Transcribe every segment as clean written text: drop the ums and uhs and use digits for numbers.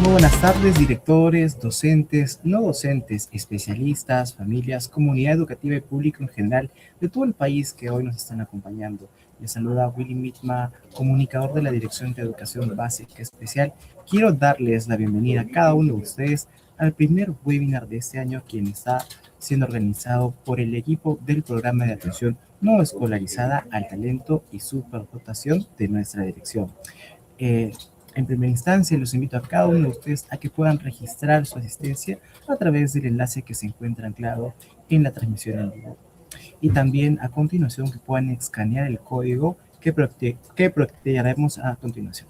Muy buenas tardes, directores, docentes, no docentes, especialistas, familias, comunidad educativa y público en general de todo el país que hoy nos están acompañando. Les saluda Willy Mitma, comunicador de la Dirección de Educación Básica Especial. Quiero darles la bienvenida a cada uno de ustedes al primer webinar de este año, quien está siendo organizado por el equipo del programa de atención no escolarizada al talento y superdotación de nuestra dirección. Eh, en primera instancia, los invito a cada uno de ustedes a que puedan registrar su asistencia a través del enlace que se encuentra anclado en la transmisión en vivo. Y también a continuación que puedan escanear el código que proyectaremos a continuación.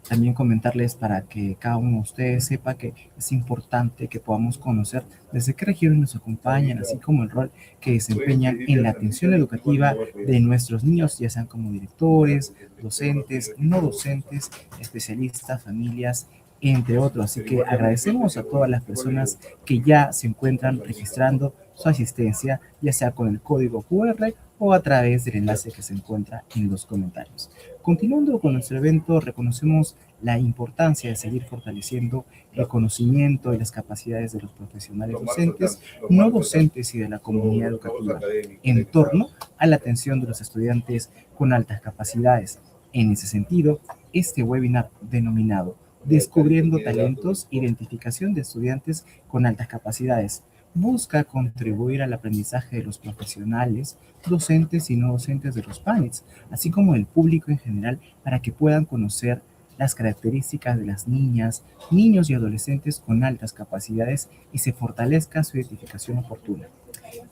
También comentarles para que cada uno de ustedes sepa que es importante que podamos conocer desde qué regiones nos acompañan, así como el rol que desempeñan en la atención educativa de nuestros niños, ya sean como directores, docentes, no docentes, especialistas, familias, entre otros. Así que agradecemos a todas las personas que ya se encuentran registrando su asistencia, ya sea con el código QR o a través del enlace que se encuentra en los comentarios. Continuando con nuestro evento, reconocemos la importancia de seguir fortaleciendo el conocimiento y las capacidades de los profesionales docentes, no docentes y de la comunidad educativa en torno a la atención de los estudiantes con altas capacidades. En ese sentido, este webinar denominado Descubriendo talentos, identificación de estudiantes con altas capacidades, busca contribuir al aprendizaje de los profesionales, docentes y no docentes de los PANETs, así como del público en general, para que puedan conocer las características de las niñas, niños y adolescentes con altas capacidades y se fortalezca su identificación oportuna.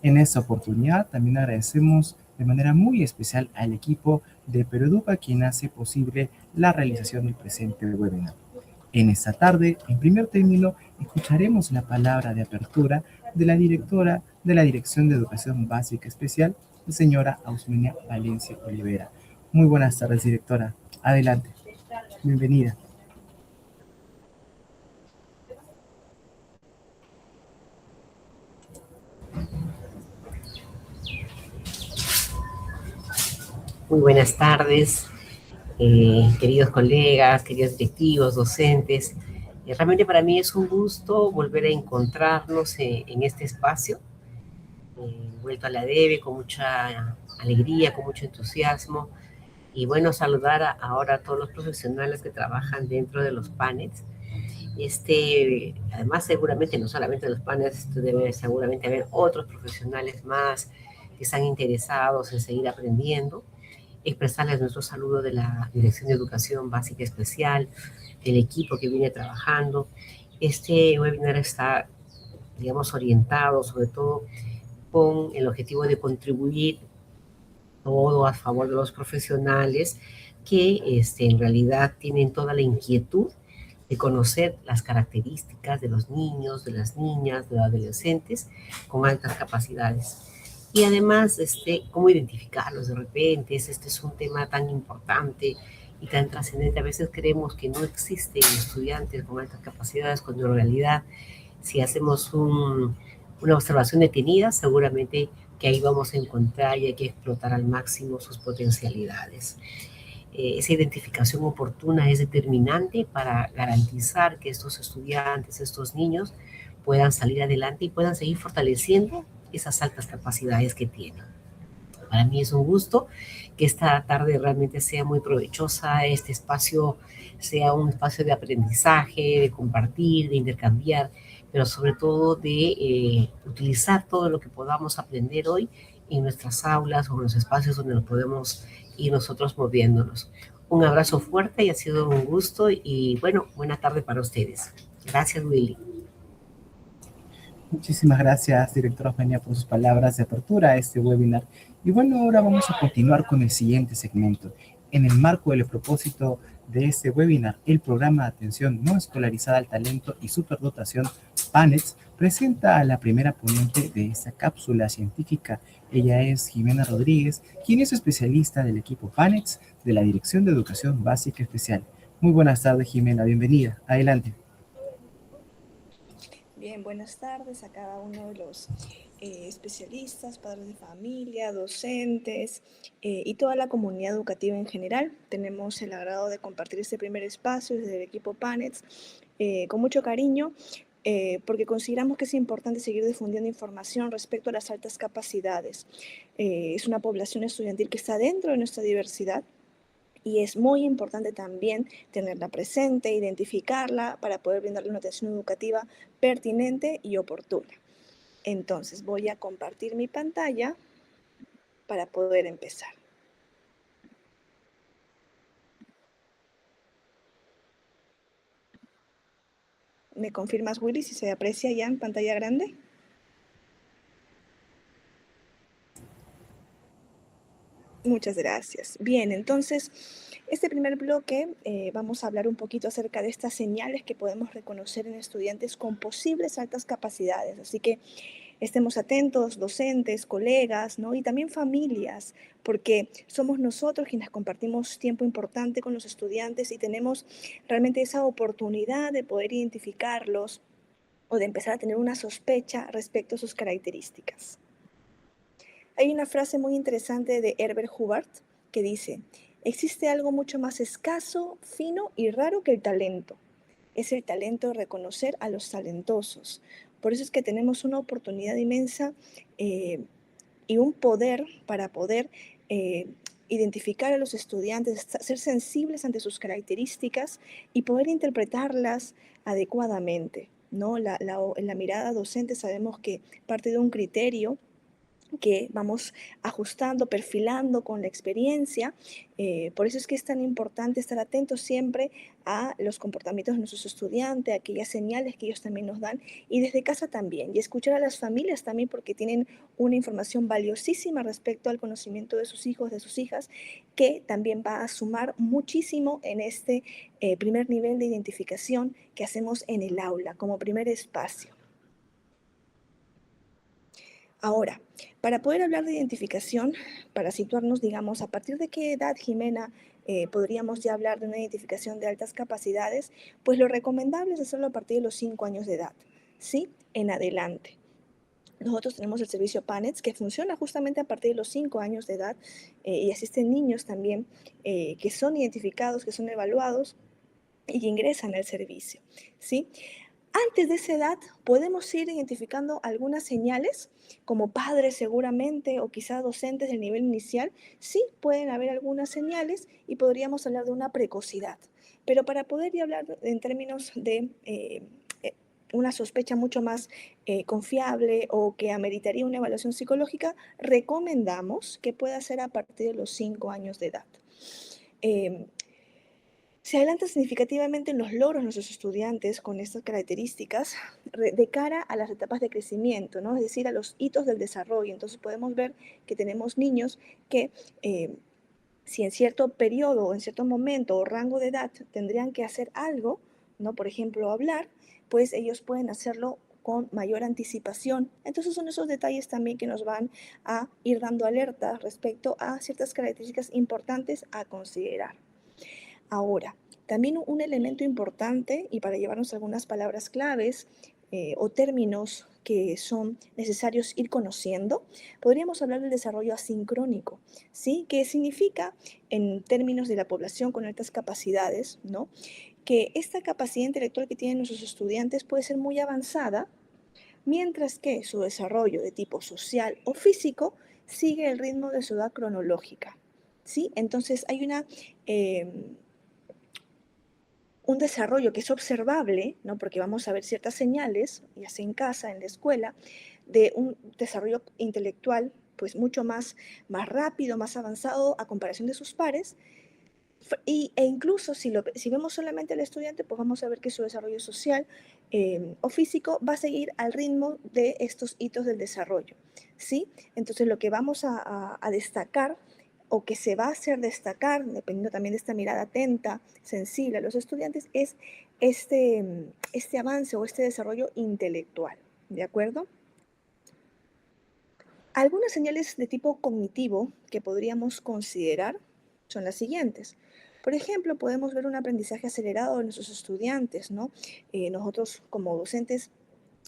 En esta oportunidad también agradecemos de manera muy especial al equipo de Peroeduca, quien hace posible la realización del presente webinar. En esta tarde, en primer término, escucharemos la palabra de apertura de la directora de la Dirección de Educación Básica Especial, la señora Ausmenia Valencia Olivera. Muy buenas tardes, directora. Adelante. Bienvenida. Muy buenas tardes, queridos colegas, queridos directivos, docentes. Realmente para mí es un gusto volver a encontrarnos en este espacio, vuelto a la DEVE con mucha alegría, con mucho entusiasmo. Y bueno, saludar ahora a todos los profesionales que trabajan dentro de los PANETs. Además, seguramente, no solamente los PANETs, debe seguramente haber otros profesionales más que están interesados en seguir aprendiendo. Expresarles nuestro saludo de la Dirección de Educación Básica Especial, del equipo que viene trabajando. Este webinar está, digamos, orientado sobre todo con el objetivo de contribuir todo a favor de los profesionales que en realidad tienen toda la inquietud de conocer las características de los niños, de las niñas, de los adolescentes con altas capacidades. Y además, cómo identificarlos de repente. Este es un tema tan importante y tan trascendente. A veces creemos que no existen estudiantes con altas capacidades, cuando en realidad, si hacemos una observación detenida, seguramente que ahí vamos a encontrar y hay que explotar al máximo sus potencialidades. Esa identificación oportuna es determinante para garantizar que estos estudiantes, estos niños, puedan salir adelante y puedan seguir fortaleciendo esas altas capacidades que tienen. Para mí es un gusto que esta tarde realmente sea muy provechosa, este espacio sea un espacio de aprendizaje, de compartir, de intercambiar, pero sobre todo de utilizar todo lo que podamos aprender hoy en nuestras aulas o en los espacios donde nos podemos ir nosotros moviéndonos. Un abrazo fuerte y ha sido un gusto y bueno, buena tarde para ustedes. Gracias, Willy. Muchísimas gracias, directora Eugenia, por sus palabras de apertura a este webinar. Y bueno, ahora vamos a continuar con el siguiente segmento. En el marco del propósito de este webinar, el programa de atención no escolarizada al talento y superdotación PANETS presenta a la primera ponente de esta cápsula científica. Ella es Jimena Rodríguez, quien es especialista del equipo PANETS de la Dirección de Educación Básica Especial. Muy buenas tardes, Jimena, bienvenida. Adelante. Bien, buenas tardes a cada uno de los especialistas, padres de familia, docentes y toda la comunidad educativa en general. Tenemos el agrado de compartir este primer espacio desde el equipo PANETS con mucho cariño porque consideramos que es importante seguir difundiendo información respecto a las altas capacidades. Es una población estudiantil que está dentro de nuestra diversidad y es muy importante también tenerla presente, identificarla para poder brindarle una atención educativa pertinente y oportuna. Entonces voy a compartir mi pantalla para poder empezar. ¿Me confirmas, Willy, si se aprecia ya en pantalla grande? Muchas gracias. Bien, entonces, este primer bloque vamos a hablar un poquito acerca de estas señales que podemos reconocer en estudiantes con posibles altas capacidades. Así que estemos atentos, docentes, colegas, ¿no? Y también familias, porque somos nosotros quienes compartimos tiempo importante con los estudiantes y tenemos realmente esa oportunidad de poder identificarlos o de empezar a tener una sospecha respecto a sus características. Hay una frase muy interesante de Herbert Hubbard que dice, existe algo mucho más escaso, fino y raro que el talento. Es el talento de reconocer a los talentosos. Por eso es que tenemos una oportunidad inmensa y un poder para poder identificar a los estudiantes, ser sensibles ante sus características y poder interpretarlas adecuadamente, ¿no? La mirada docente sabemos que parte de un criterio que vamos ajustando, perfilando con la experiencia. Por eso es que es tan importante estar atentos siempre a los comportamientos de nuestros estudiantes, a aquellas señales que ellos también nos dan, y desde casa también, y escuchar a las familias también porque tienen una información valiosísima respecto al conocimiento de sus hijos, de sus hijas, que también va a sumar muchísimo en este primer nivel de identificación que hacemos en el aula, como primer espacio. Ahora, para poder hablar de identificación, para situarnos, digamos, a partir de qué edad, Jimena, podríamos ya hablar de una identificación de altas capacidades, pues lo recomendable es hacerlo a partir de los 5 años de edad, ¿sí? En adelante. Nosotros tenemos el servicio PANETS que funciona justamente a partir de los 5 años de edad y asisten niños también que son identificados, que son evaluados y que ingresan al servicio, ¿sí? Antes de esa edad podemos ir identificando algunas señales, como padres seguramente o quizás docentes del nivel inicial, sí pueden haber algunas señales y podríamos hablar de una precocidad. Pero para poder ya hablar en términos de una sospecha mucho más confiable o que ameritaría una evaluación psicológica, recomendamos que pueda ser a partir de los 5 años de edad. Se adelanta significativamente en los logros de nuestros estudiantes con estas características de cara a las etapas de crecimiento, ¿no? Es decir, a los hitos del desarrollo. Entonces podemos ver que tenemos niños que si en cierto periodo o en cierto momento o rango de edad tendrían que hacer algo, ¿no? Por ejemplo, hablar, pues ellos pueden hacerlo con mayor anticipación. Entonces son esos detalles también que nos van a ir dando alerta respecto a ciertas características importantes a considerar. Ahora, también un elemento importante, y para llevarnos algunas palabras claves o términos que son necesarios ir conociendo, podríamos hablar del desarrollo asincrónico, ¿sí? Que significa, en términos de la población con altas capacidades, ¿no? Que esta capacidad intelectual que tienen nuestros estudiantes puede ser muy avanzada, mientras que su desarrollo de tipo social o físico sigue el ritmo de su edad cronológica, ¿sí? Entonces hay un desarrollo que es observable, ¿no? Porque vamos a ver ciertas señales, ya sea en casa, en la escuela, de un desarrollo intelectual pues mucho más rápido, más avanzado a comparación de sus pares, e incluso si vemos solamente al estudiante, pues vamos a ver que su desarrollo social o físico va a seguir al ritmo de estos hitos del desarrollo, ¿sí? Entonces lo que vamos a destacar o que se va a hacer destacar, dependiendo también de esta mirada atenta, sensible a los estudiantes, es este avance o este desarrollo intelectual, ¿de acuerdo? Algunas señales de tipo cognitivo que podríamos considerar son las siguientes. Por ejemplo, podemos ver un aprendizaje acelerado de nuestros estudiantes, ¿no? Nosotros como docentes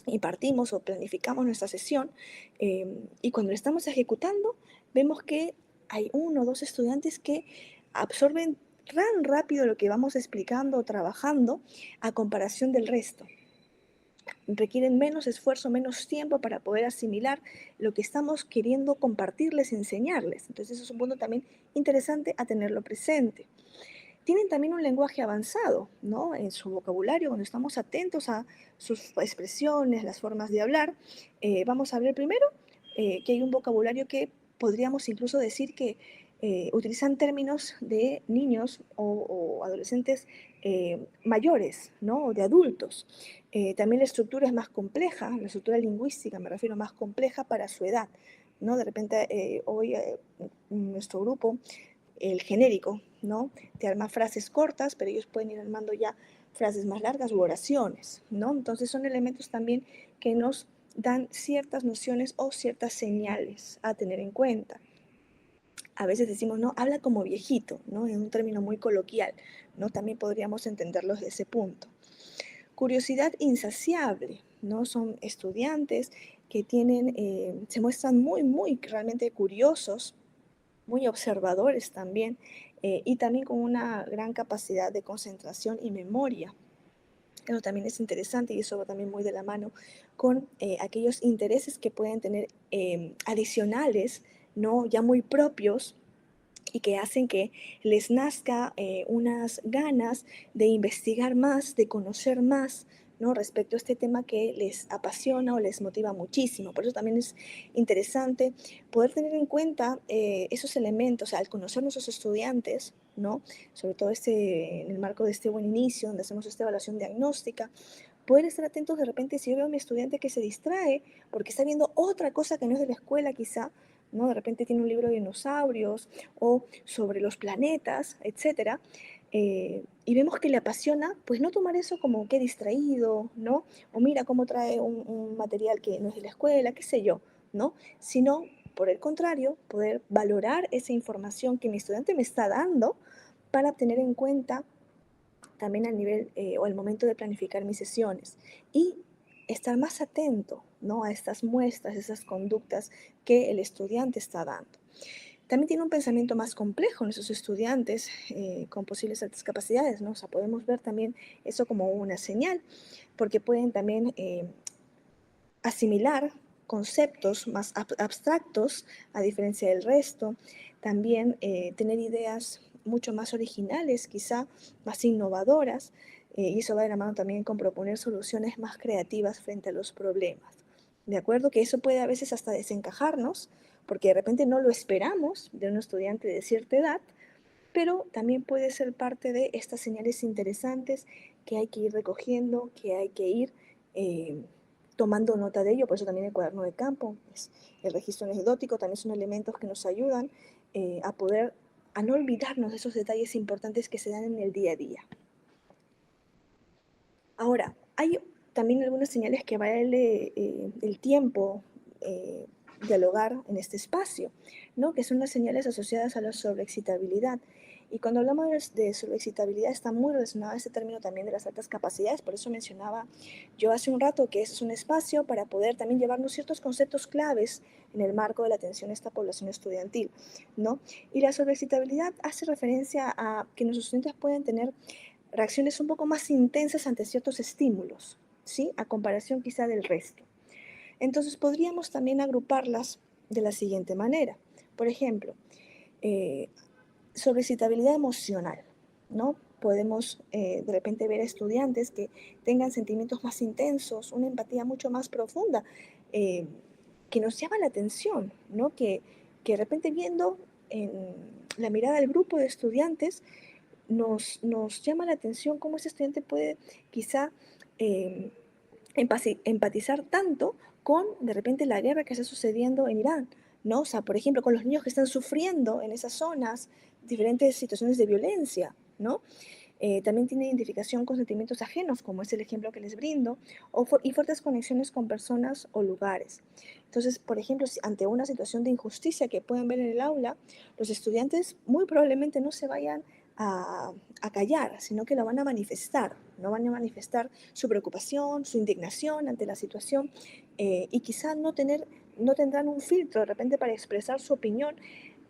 impartimos o planificamos nuestra sesión, y cuando la estamos ejecutando, vemos que hay 1 o 2 estudiantes que absorben tan rápido lo que vamos explicando o trabajando a comparación del resto. Requieren menos esfuerzo, menos tiempo para poder asimilar lo que estamos queriendo compartirles, enseñarles. Entonces, eso es un punto también interesante a tenerlo presente. Tienen también un lenguaje avanzado, ¿no? En su vocabulario, cuando estamos atentos a sus expresiones, las formas de hablar, vamos a ver primero que hay un vocabulario que podríamos incluso decir que utilizan términos de niños o adolescentes mayores, ¿no? O de adultos. También la estructura es más compleja, la estructura lingüística me refiero más compleja para su edad, ¿no? De repente hoy nuestro grupo, el genérico, ¿no? Te arma frases cortas, pero ellos pueden ir armando ya frases más largas u oraciones, ¿no? Entonces son elementos también que nos dan ciertas nociones o ciertas señales a tener en cuenta. A veces decimos, no, habla como viejito, ¿no? En un término muy coloquial, ¿no? También podríamos entenderlo desde ese punto. Curiosidad insaciable, ¿no? Son estudiantes que tienen, se muestran muy realmente curiosos, muy observadores también, y también con una gran capacidad de concentración y memoria. Eso también es interesante y eso va también muy de la mano con aquellos intereses que pueden tener adicionales, ¿no? Ya muy propios y que hacen que les nazca unas ganas de investigar más, de conocer más, ¿no? Respecto a este tema que les apasiona o les motiva muchísimo. Por eso también es interesante poder tener en cuenta esos elementos al conocer a nuestros estudiantes, ¿no? Sobre todo en el marco de este buen inicio, donde hacemos esta evaluación diagnóstica, poder estar atentos de repente si yo veo a mi estudiante que se distrae porque está viendo otra cosa que no es de la escuela quizá, ¿no? De repente tiene un libro de dinosaurios o sobre los planetas, etcétera, y vemos que le apasiona, pues no tomar eso como que distraído, ¿no? O mira cómo trae un material que no es de la escuela, qué sé yo, ¿no? Sino, por el contrario, poder valorar esa información que mi estudiante me está dando para tener en cuenta también al nivel o al momento de planificar mis sesiones y estar más atento, ¿no? A estas muestras, esas conductas que el estudiante está dando. También tiene un pensamiento más complejo en esos estudiantes con posibles altas capacidades, ¿no? O sea, podemos ver también eso como una señal, porque pueden también asimilar conceptos más abstractos a diferencia del resto, también tener ideas mucho más originales, quizá más innovadoras, y eso va de la mano también con proponer soluciones más creativas frente a los problemas. ¿De acuerdo? Que eso puede a veces hasta desencajarnos, porque de repente no lo esperamos de un estudiante de cierta edad, pero también puede ser parte de estas señales interesantes que hay que ir recogiendo, que hay que ir tomando nota de ello, por eso también el cuaderno de campo, el registro anecdótico, también son elementos que nos ayudan a no olvidarnos de esos detalles importantes que se dan en el día a día. Ahora, hay también algunas señales que vale el tiempo dialogar en este espacio, ¿no? Que son las señales asociadas a la sobreexcitabilidad. Y cuando hablamos de sobreexcitabilidad está muy relacionado a este término también de las altas capacidades, por eso mencionaba yo hace un rato que ese es un espacio para poder también llevarnos ciertos conceptos claves en el marco de la atención a esta población estudiantil, ¿no? Y la sobreexcitabilidad hace referencia a que nuestros estudiantes pueden tener reacciones un poco más intensas ante ciertos estímulos, ¿sí? A comparación quizá del resto. Entonces podríamos también agruparlas de la siguiente manera. Por ejemplo, sobreexcitabilidad emocional, ¿no? Podemos de repente ver a estudiantes que tengan sentimientos más intensos, una empatía mucho más profunda, que nos llama la atención, ¿no? Que de repente viendo en la mirada del grupo de estudiantes, nos llama la atención cómo ese estudiante puede quizá eh, empatizar tanto con de repente la guerra que está sucediendo en Irán, ¿no? O sea, por ejemplo, con los niños que están sufriendo en esas zonas diferentes situaciones de violencia, ¿no? También tiene identificación con sentimientos ajenos, como es el ejemplo que les brindo, y fuertes conexiones con personas o lugares. Entonces, por ejemplo, ante una situación de injusticia que pueden ver en el aula, los estudiantes muy probablemente no se vayan a callar, sino que lo van a manifestar, no van a manifestar su preocupación, su indignación ante la situación y quizá no tendrán un filtro de repente para expresar su opinión,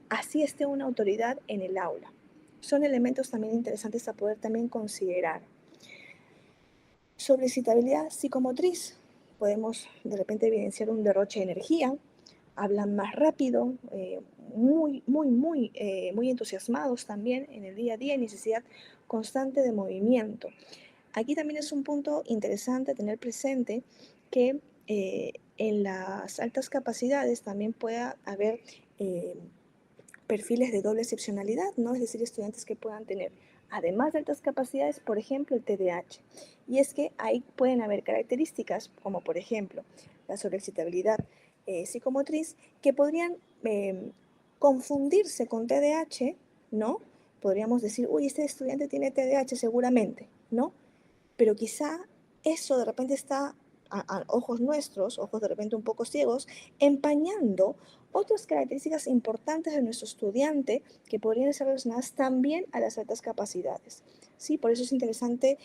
así esté una autoridad en el aula. Son elementos también interesantes a poder también considerar. Sobre excitabilidad psicomotriz, podemos de repente evidenciar un derroche de energía, hablan más rápido, muy entusiasmados también en el día a día, necesidad constante de movimiento. Aquí también es un punto interesante tener presente que en las altas capacidades también pueda haber perfiles de doble excepcionalidad, ¿no? Es decir, estudiantes que puedan tener, además de altas capacidades, por ejemplo, el TDAH. Y es que ahí pueden haber características, como por ejemplo, la sobreexcitabilidad psicomotriz, que podrían confundirse con TDAH, ¿no? Podríamos decir, uy, este estudiante tiene TDAH seguramente, ¿no? Pero quizá eso de repente está a ojos nuestros, ojos de repente un poco ciegos, empañando otras características importantes de nuestro estudiante que podrían ser relacionadas también a las altas capacidades. ¿Sí? Por eso es interesante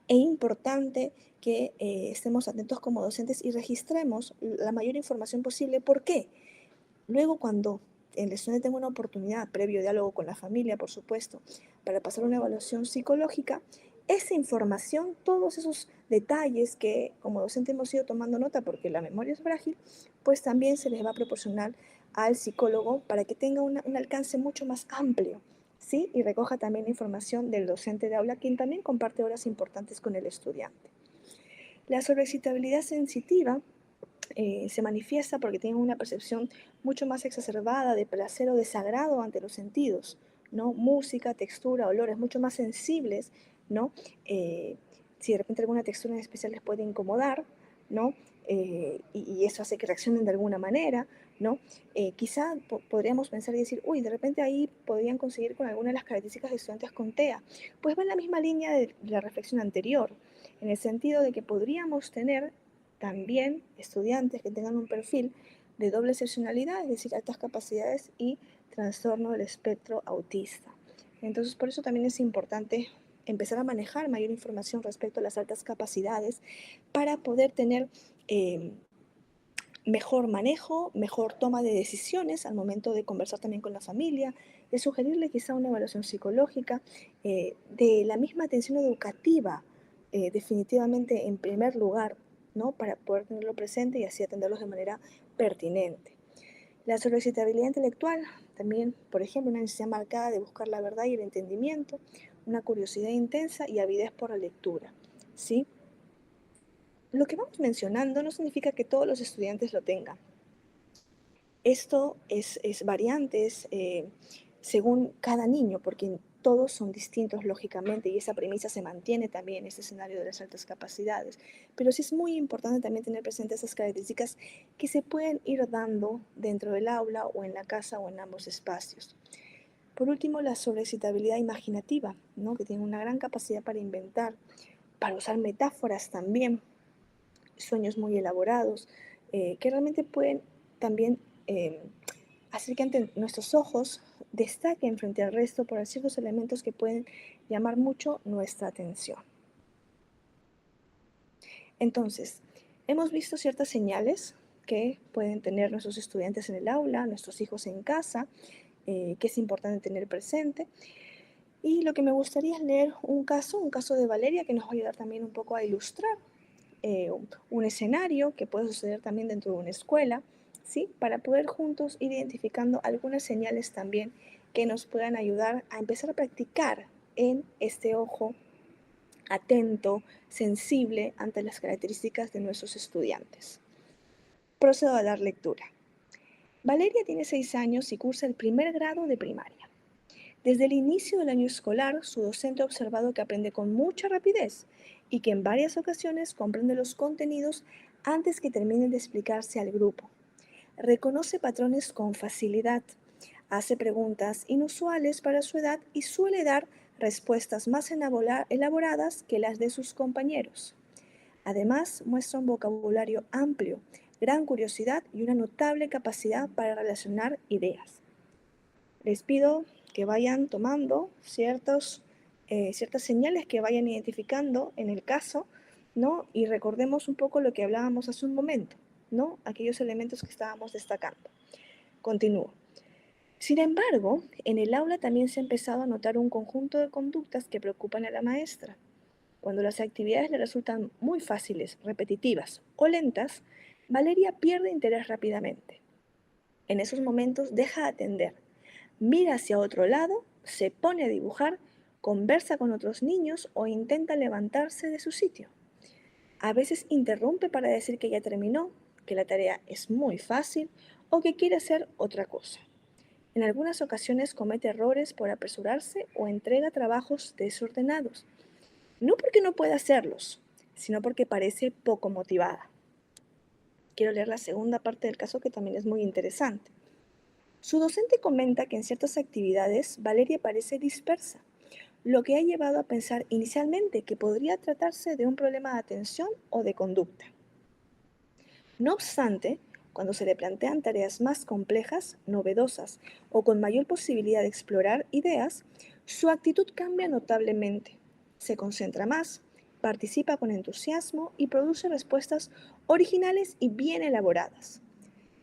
e importante que estemos atentos como docentes y registremos la mayor información posible. ¿Por qué? Luego, cuando el estudiante tenga una oportunidad, previo diálogo con la familia, por supuesto, para pasar una evaluación psicológica, esa información, todos esos detalles que como docente hemos ido tomando nota porque la memoria es frágil, pues también se les va a proporcionar al psicólogo para que tenga un alcance mucho más amplio, ¿sí? Y recoja también la información del docente de aula, quien también comparte horas importantes con el estudiante. La sobreexcitabilidad sensitiva se manifiesta porque tienen una percepción mucho más exacerbada de placer o desagrado ante los sentidos, ¿no? Música, textura, olores, mucho más sensibles, ¿no? Si de repente alguna textura en especial les puede incomodar, ¿no? Y eso hace que reaccionen de alguna manera, ¿no? Quizá podríamos pensar y decir, uy, de repente ahí podrían conseguir con alguna de las características de estudiantes con TEA. Pues va en la misma línea de la reflexión anterior, en el sentido de que podríamos tener también estudiantes que tengan un perfil de doble excepcionalidad, es decir, altas capacidades y trastorno del espectro autista. Entonces, por eso también es importante empezar a manejar mayor información respecto a las altas capacidades para poder tener mejor manejo, mejor toma de decisiones al momento de conversar también con la familia, de sugerirle quizá una evaluación psicológica, de la misma atención educativa, definitivamente en primer lugar, ¿no? Para poder tenerlo presente y así atenderlos de manera pertinente. La sobreexcitabilidad intelectual, también, por ejemplo, una necesidad marcada de buscar la verdad y el entendimiento, una curiosidad intensa y avidez por la lectura, ¿sí? Lo que vamos mencionando no significa que todos los estudiantes lo tengan. Esto es variantes según cada niño, porque todos son distintos lógicamente y esa premisa se mantiene también en este escenario de las altas capacidades. Pero sí es muy importante también tener presentes esas características que se pueden ir dando dentro del aula o en la casa o en ambos espacios. Por último, la sobreexcitabilidad imaginativa, ¿no? Que tiene una gran capacidad para inventar, para usar metáforas también, sueños muy elaborados, que realmente pueden también hacer que ante nuestros ojos destaquen frente al resto por ciertos elementos que pueden llamar mucho nuestra atención. Entonces, hemos visto ciertas señales que pueden tener nuestros estudiantes en el aula, nuestros hijos en casa, que es importante tener presente. Y lo que me gustaría es leer un caso de Valeria, que nos va a ayudar también un poco a ilustrar un escenario que puede suceder también dentro de una escuela, ¿sí? Para poder juntos ir identificando algunas señales también que nos puedan ayudar a empezar a practicar en este ojo atento, sensible ante las características de nuestros estudiantes. Procedo a dar lectura. Valeria tiene 6 años y cursa el primer grado de primaria. Desde el inicio del año escolar, su docente ha observado que aprende con mucha rapidez y que en varias ocasiones comprende los contenidos antes que terminen de explicarse al grupo. Reconoce patrones con facilidad, hace preguntas inusuales para su edad y suele dar respuestas más elaboradas que las de sus compañeros. Además, muestra un vocabulario amplio, gran curiosidad y una notable capacidad para relacionar ideas. Les pido que vayan tomando ciertas señales que vayan identificando en el caso, ¿no? Y recordemos un poco lo que hablábamos hace un momento, ¿no? Aquellos elementos que estábamos destacando. Continúo. Sin embargo, en el aula también se ha empezado a notar un conjunto de conductas que preocupan a la maestra. Cuando las actividades le resultan muy fáciles, repetitivas o lentas, Valeria pierde interés rápidamente. En esos momentos deja de atender, mira hacia otro lado, se pone a dibujar, conversa con otros niños o intenta levantarse de su sitio. A veces interrumpe para decir que ya terminó, que la tarea es muy fácil o que quiere hacer otra cosa. En algunas ocasiones comete errores por apresurarse o entrega trabajos desordenados, no porque no pueda hacerlos, sino porque parece poco motivada. Quiero leer la segunda parte del caso que también es muy interesante. Su docente comenta que en ciertas actividades Valeria parece dispersa, lo que ha llevado a pensar inicialmente que podría tratarse de un problema de atención o de conducta. No obstante, cuando se le plantean tareas más complejas, novedosas o con mayor posibilidad de explorar ideas, su actitud cambia notablemente. Se concentra más, participa con entusiasmo y produce respuestas originales y bien elaboradas.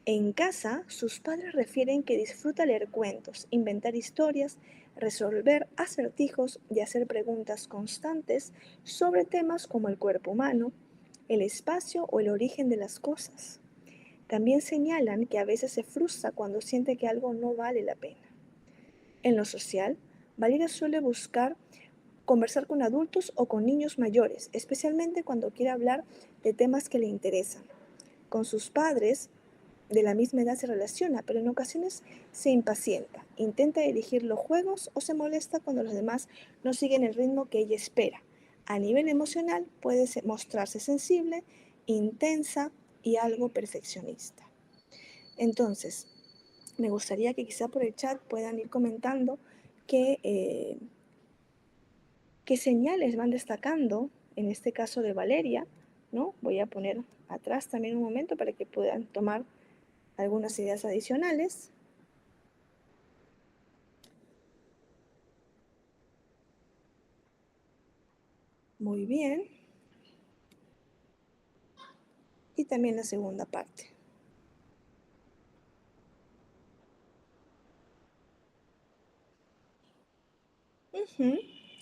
En casa, sus padres refieren que disfruta leer cuentos, inventar historias, resolver acertijos y hacer preguntas constantes sobre temas como el cuerpo humano, el espacio o el origen de las cosas. También señalan que a veces se frustra cuando siente que algo no vale la pena. En lo social, Valeria suele buscar conversar con adultos o con niños mayores, especialmente cuando quiere hablar de temas que le interesan. Con sus padres de la misma edad se relaciona, pero en ocasiones se impacienta, intenta dirigir los juegos o se molesta cuando los demás no siguen el ritmo que ella espera. A nivel emocional puede mostrarse sensible, intensa y algo perfeccionista. Entonces, me gustaría que quizá por el chat puedan ir comentando qué señales van destacando, en este caso de Valeria, ¿no? Voy a poner atrás también un momento para que puedan tomar algunas ideas adicionales. Muy bien. Y también la segunda parte.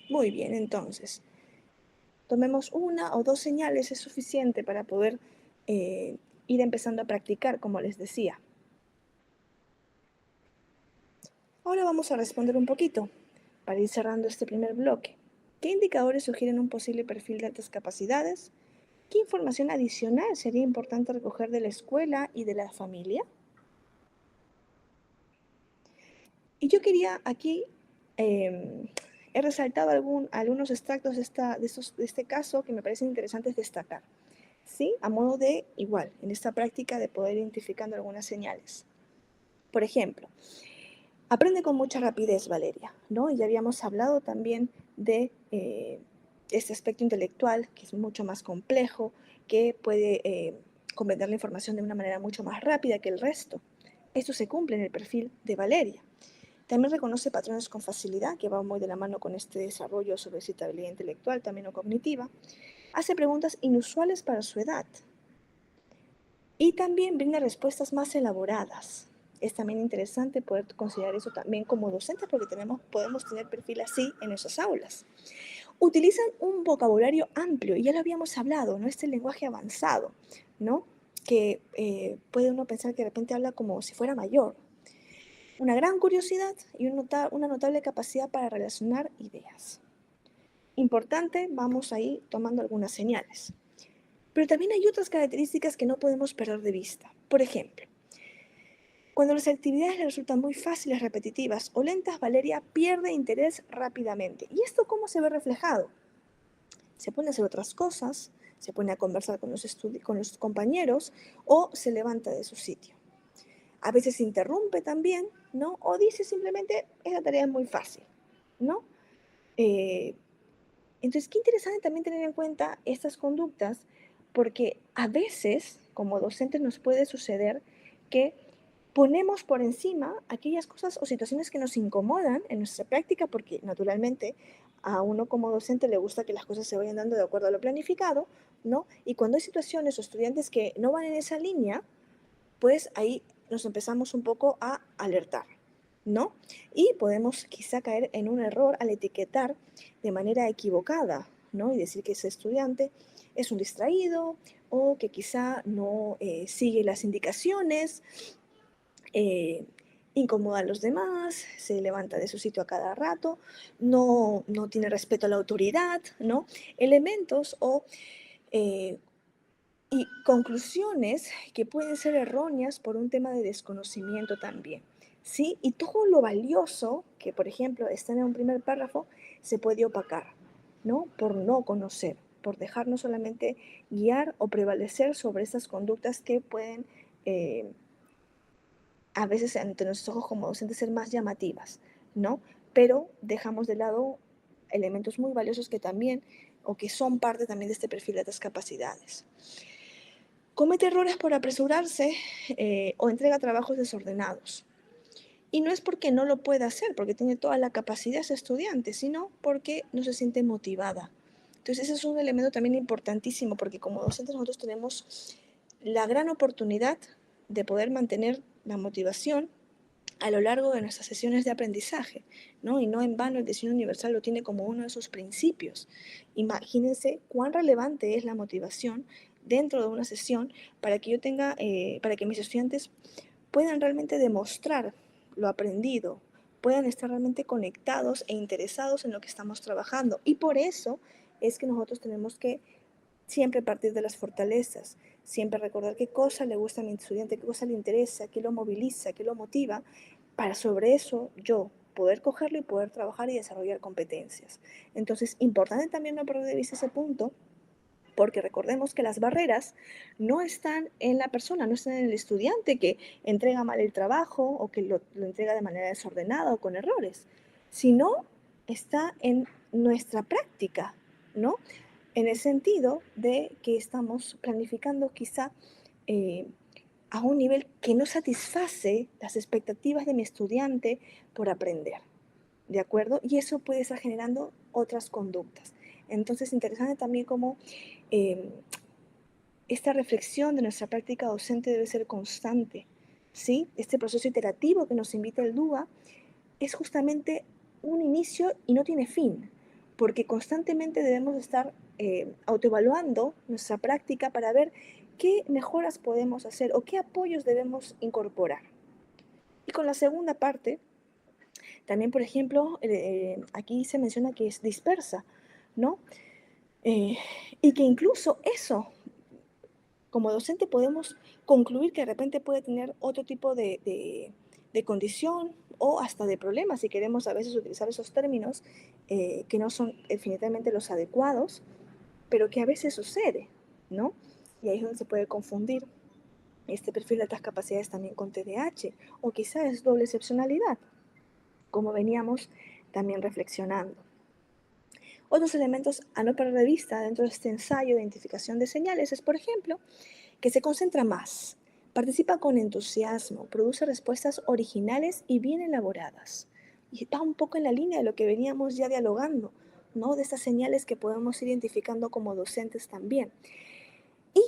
Muy bien, entonces. Tomemos una o dos señales, es suficiente para poder ir empezando a practicar, como les decía. Ahora vamos a responder un poquito, para ir cerrando este primer bloque. ¿Qué indicadores sugieren un posible perfil de altas capacidades? ¿Qué información adicional sería importante recoger de la escuela y de la familia? Y yo quería aquí, he resaltado algunos extractos de este caso que me parecen interesantes destacar, ¿sí? A modo de, igual, en esta práctica de poder identificando algunas señales. Por ejemplo, aprende con mucha rapidez, Valeria, ¿no? Y ya habíamos hablado también de este aspecto intelectual, que es mucho más complejo, que puede comprender la información de una manera mucho más rápida que el resto. Esto se cumple en el perfil de Valeria. También reconoce patrones con facilidad, que va muy de la mano con este desarrollo sobre citabilidad intelectual, también o cognitiva. Hace preguntas inusuales para su edad. Y también brinda respuestas más elaboradas. Es también interesante poder considerar eso también como docente, porque podemos tener perfil así en nuestras aulas. Utilizan un vocabulario amplio, y ya lo habíamos hablado, ¿no? Este lenguaje avanzado, ¿no? Que puede uno pensar que de repente habla como si fuera mayor. Una gran curiosidad y una notable capacidad para relacionar ideas. Importante, vamos ahí tomando algunas señales. Pero también hay otras características que no podemos perder de vista. Por ejemplo, cuando las actividades le resultan muy fáciles, repetitivas o lentas, Valeria pierde interés rápidamente. ¿Y esto cómo se ve reflejado? Se pone a hacer otras cosas, se pone a conversar con los compañeros o se levanta de su sitio. A veces se interrumpe también, ¿no? O dice simplemente, esa tarea es muy fácil, ¿no? Entonces, qué interesante también tener en cuenta estas conductas, porque a veces, como docentes, nos puede suceder que ponemos por encima aquellas cosas o situaciones que nos incomodan en nuestra práctica, porque naturalmente a uno como docente le gusta que las cosas se vayan dando de acuerdo a lo planificado, ¿no? Y cuando hay situaciones o estudiantes que no van en esa línea, pues ahí nos empezamos un poco a alertar, ¿no? Y podemos quizá caer en un error al etiquetar de manera equivocada, ¿no? Y decir que ese estudiante es un distraído o que quizá no sigue las indicaciones, eh, incomoda a los demás, se levanta de su sitio a cada rato, no tiene respeto a la autoridad, ¿no? Elementos o eh, y conclusiones que pueden ser erróneas por un tema de desconocimiento también, ¿sí? Y todo lo valioso que, por ejemplo, está en un primer párrafo, se puede opacar, ¿no? Por no conocer, por dejarnos solamente guiar o prevalecer sobre esas conductas que pueden, a veces ante nuestros ojos como docentes, ser más llamativas, ¿no? Pero dejamos de lado elementos muy valiosos que también, o que son parte también de este perfil de estas capacidades. Comete errores por apresurarse o entrega trabajos desordenados. Y no es porque no lo pueda hacer, porque tiene toda la capacidad ese estudiante, sino porque no se siente motivada. Entonces ese es un elemento también importantísimo, porque como docentes nosotros tenemos la gran oportunidad de poder mantener la motivación a lo largo de nuestras sesiones de aprendizaje, ¿no? Y no en vano el diseño universal lo tiene como uno de sus principios. Imagínense cuán relevante es la motivación dentro de una sesión para que yo tenga, para que mis estudiantes puedan realmente demostrar lo aprendido, puedan estar realmente conectados e interesados en lo que estamos trabajando. Y por eso es que nosotros tenemos que siempre partir de las fortalezas, siempre recordar qué cosa le gusta a mi estudiante, qué cosa le interesa, qué lo moviliza, qué lo motiva, para sobre eso yo poder cogerlo y poder trabajar y desarrollar competencias. Entonces, importante también no perder de vista ese punto, porque recordemos que las barreras no están en la persona, no están en el estudiante que entrega mal el trabajo o que lo entrega de manera desordenada o con errores, sino está en nuestra práctica, ¿no? En el sentido de que estamos planificando quizá eh, a un nivel que no satisface las expectativas de mi estudiante por aprender, ¿de acuerdo? Y eso puede estar generando otras conductas. Entonces, interesante también cómo eh, esta reflexión de nuestra práctica docente debe ser constante, ¿sí? Este proceso iterativo que nos invita el DUA es justamente un inicio y no tiene fin, porque constantemente debemos estar autoevaluando nuestra práctica para ver qué mejoras podemos hacer o qué apoyos debemos incorporar. Y con la segunda parte, también, por ejemplo, aquí se menciona que es dispersa, ¿no? Eh, y que incluso eso, como docente, podemos concluir que de repente puede tener otro tipo de condición o hasta de problemas, si queremos a veces utilizar esos términos que no son definitivamente los adecuados, pero que a veces sucede, ¿no? Y ahí es donde se puede confundir este perfil de altas capacidades también con TDAH, o quizás es doble excepcionalidad, como veníamos también reflexionando. Otros elementos a no perder de vista dentro de este ensayo de identificación de señales es, por ejemplo, que se concentra más, participa con entusiasmo, produce respuestas originales y bien elaboradas. Y va un poco en la línea de lo que veníamos ya dialogando, ¿no? De estas señales que podemos ir identificando como docentes también. Y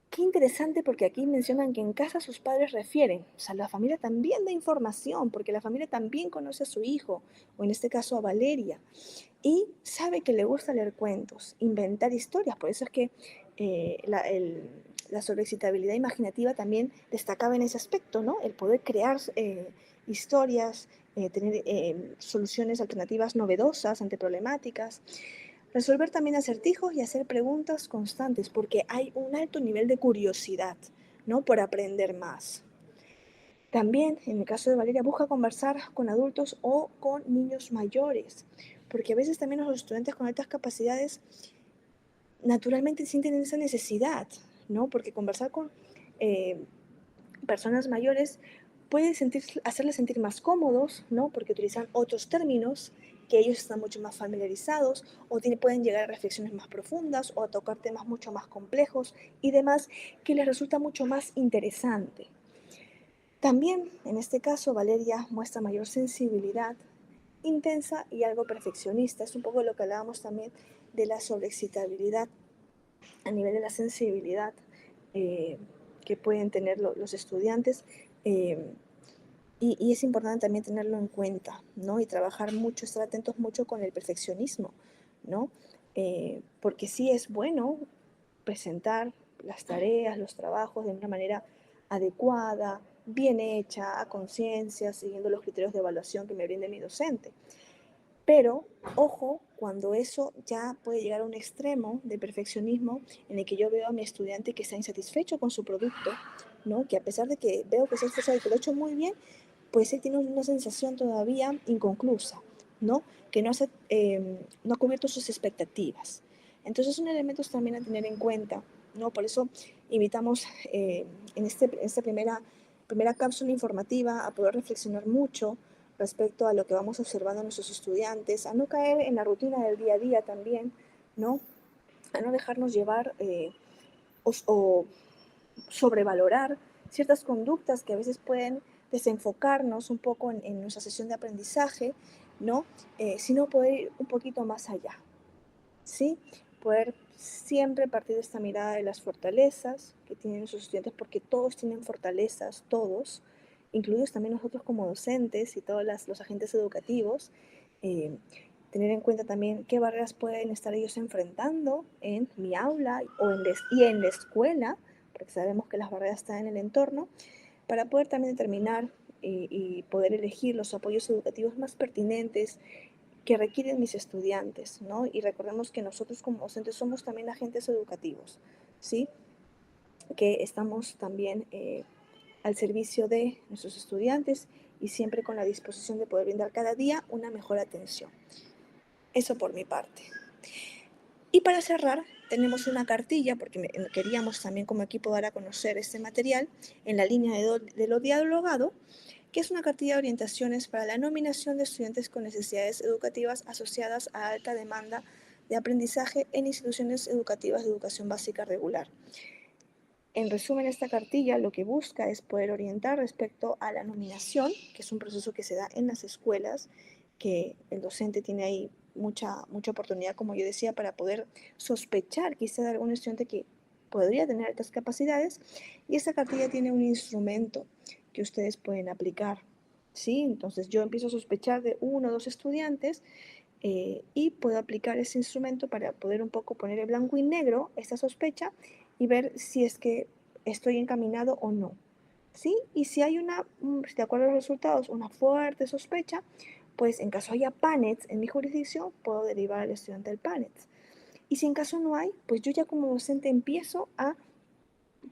qué interesante, porque aquí mencionan que en casa sus padres refieren, o sea, la familia también da información, porque la familia también conoce a su hijo, o en este caso a Valeria, y sabe que le gusta leer cuentos, inventar historias. Por eso es que la sobreexcitabilidad imaginativa también destacaba en ese aspecto, ¿no? El poder crear historias, tener soluciones alternativas novedosas ante problemáticas. Resolver también acertijos y hacer preguntas constantes, porque hay un alto nivel de curiosidad, ¿no? Por aprender más. También, en el caso de Valeria, busca conversar con adultos o con niños mayores, porque a veces también los estudiantes con altas capacidades naturalmente sienten esa necesidad, ¿no? Porque conversar con eh, personas mayores puede hacerles sentir más cómodos, ¿no? Porque utilizan otros términos que ellos están mucho más familiarizados o pueden llegar a reflexiones más profundas o a tocar temas mucho más complejos y demás que les resulta mucho más interesante. También, en este caso, Valeria muestra mayor sensibilidad, intensa y algo perfeccionista. Es un poco lo que hablábamos también de la sobreexcitabilidad a nivel de la sensibilidad que pueden tener los estudiantes. Y es importante también tenerlo en cuenta, ¿no? Y trabajar mucho, estar atentos mucho con el perfeccionismo, ¿no? Porque sí es bueno presentar las tareas, los trabajos de una manera adecuada, bien hecha, a conciencia, siguiendo los criterios de evaluación que me brinde mi docente. Pero, ojo, cuando eso ya puede llegar a un extremo de perfeccionismo en el que yo veo a mi estudiante que está insatisfecho con su producto, ¿no? Que a pesar de que veo que se ha esforzado y que lo ha hecho muy bien, pues él tiene una sensación todavía inconclusa, ¿no? Que no ha cubierto sus expectativas. Entonces son elementos también a tener en cuenta, ¿no? Por eso invitamos en esta primera cápsula informativa a poder reflexionar mucho respecto a lo que vamos observando a nuestros estudiantes, a no caer en la rutina del día a día también, ¿no? A no dejarnos llevar o sobrevalorar ciertas conductas que a veces pueden desenfocarnos un poco en nuestra sesión de aprendizaje, ¿no? Sino poder ir un poquito más allá, ¿sí? Poder siempre partir de esta mirada de las fortalezas que tienen nuestros estudiantes, porque todos tienen fortalezas, todos, incluidos también nosotros como docentes y todos los agentes educativos, tener en cuenta también qué barreras pueden estar ellos enfrentando en mi aula y en la escuela, porque sabemos que las barreras están en el entorno, para poder también determinar y poder elegir los apoyos educativos más pertinentes que requieren mis estudiantes, ¿no? Y recordemos que nosotros como docentes somos también agentes educativos, ¿sí? Que estamos también al servicio de nuestros estudiantes y siempre con la disposición de poder brindar cada día una mejor atención. Eso por mi parte. Y para cerrar, tenemos una cartilla, porque queríamos también como equipo dar a conocer este material en la línea de lo dialogado, que es una cartilla de orientaciones para la nominación de estudiantes con necesidades educativas asociadas a alta demanda de aprendizaje en instituciones educativas de educación básica regular. En resumen, esta cartilla lo que busca es poder orientar respecto a la nominación, que es un proceso que se da en las escuelas, que el docente tiene ahí mucha oportunidad, como yo decía, para poder sospechar quizá de algún estudiante que podría tener altas capacidades, y esta cartilla tiene un instrumento que ustedes pueden aplicar, ¿sí? Entonces yo empiezo a sospechar de uno o dos estudiantes y puedo aplicar ese instrumento para poder un poco poner en blanco y negro esta sospecha y ver si es que estoy encaminado o no, ¿sí? Y si hay de acuerdo a los resultados, una fuerte sospecha, pues en caso haya PANETS en mi jurisdicción, puedo derivar al estudiante del PANETS. Y si en caso no hay, pues yo ya como docente empiezo a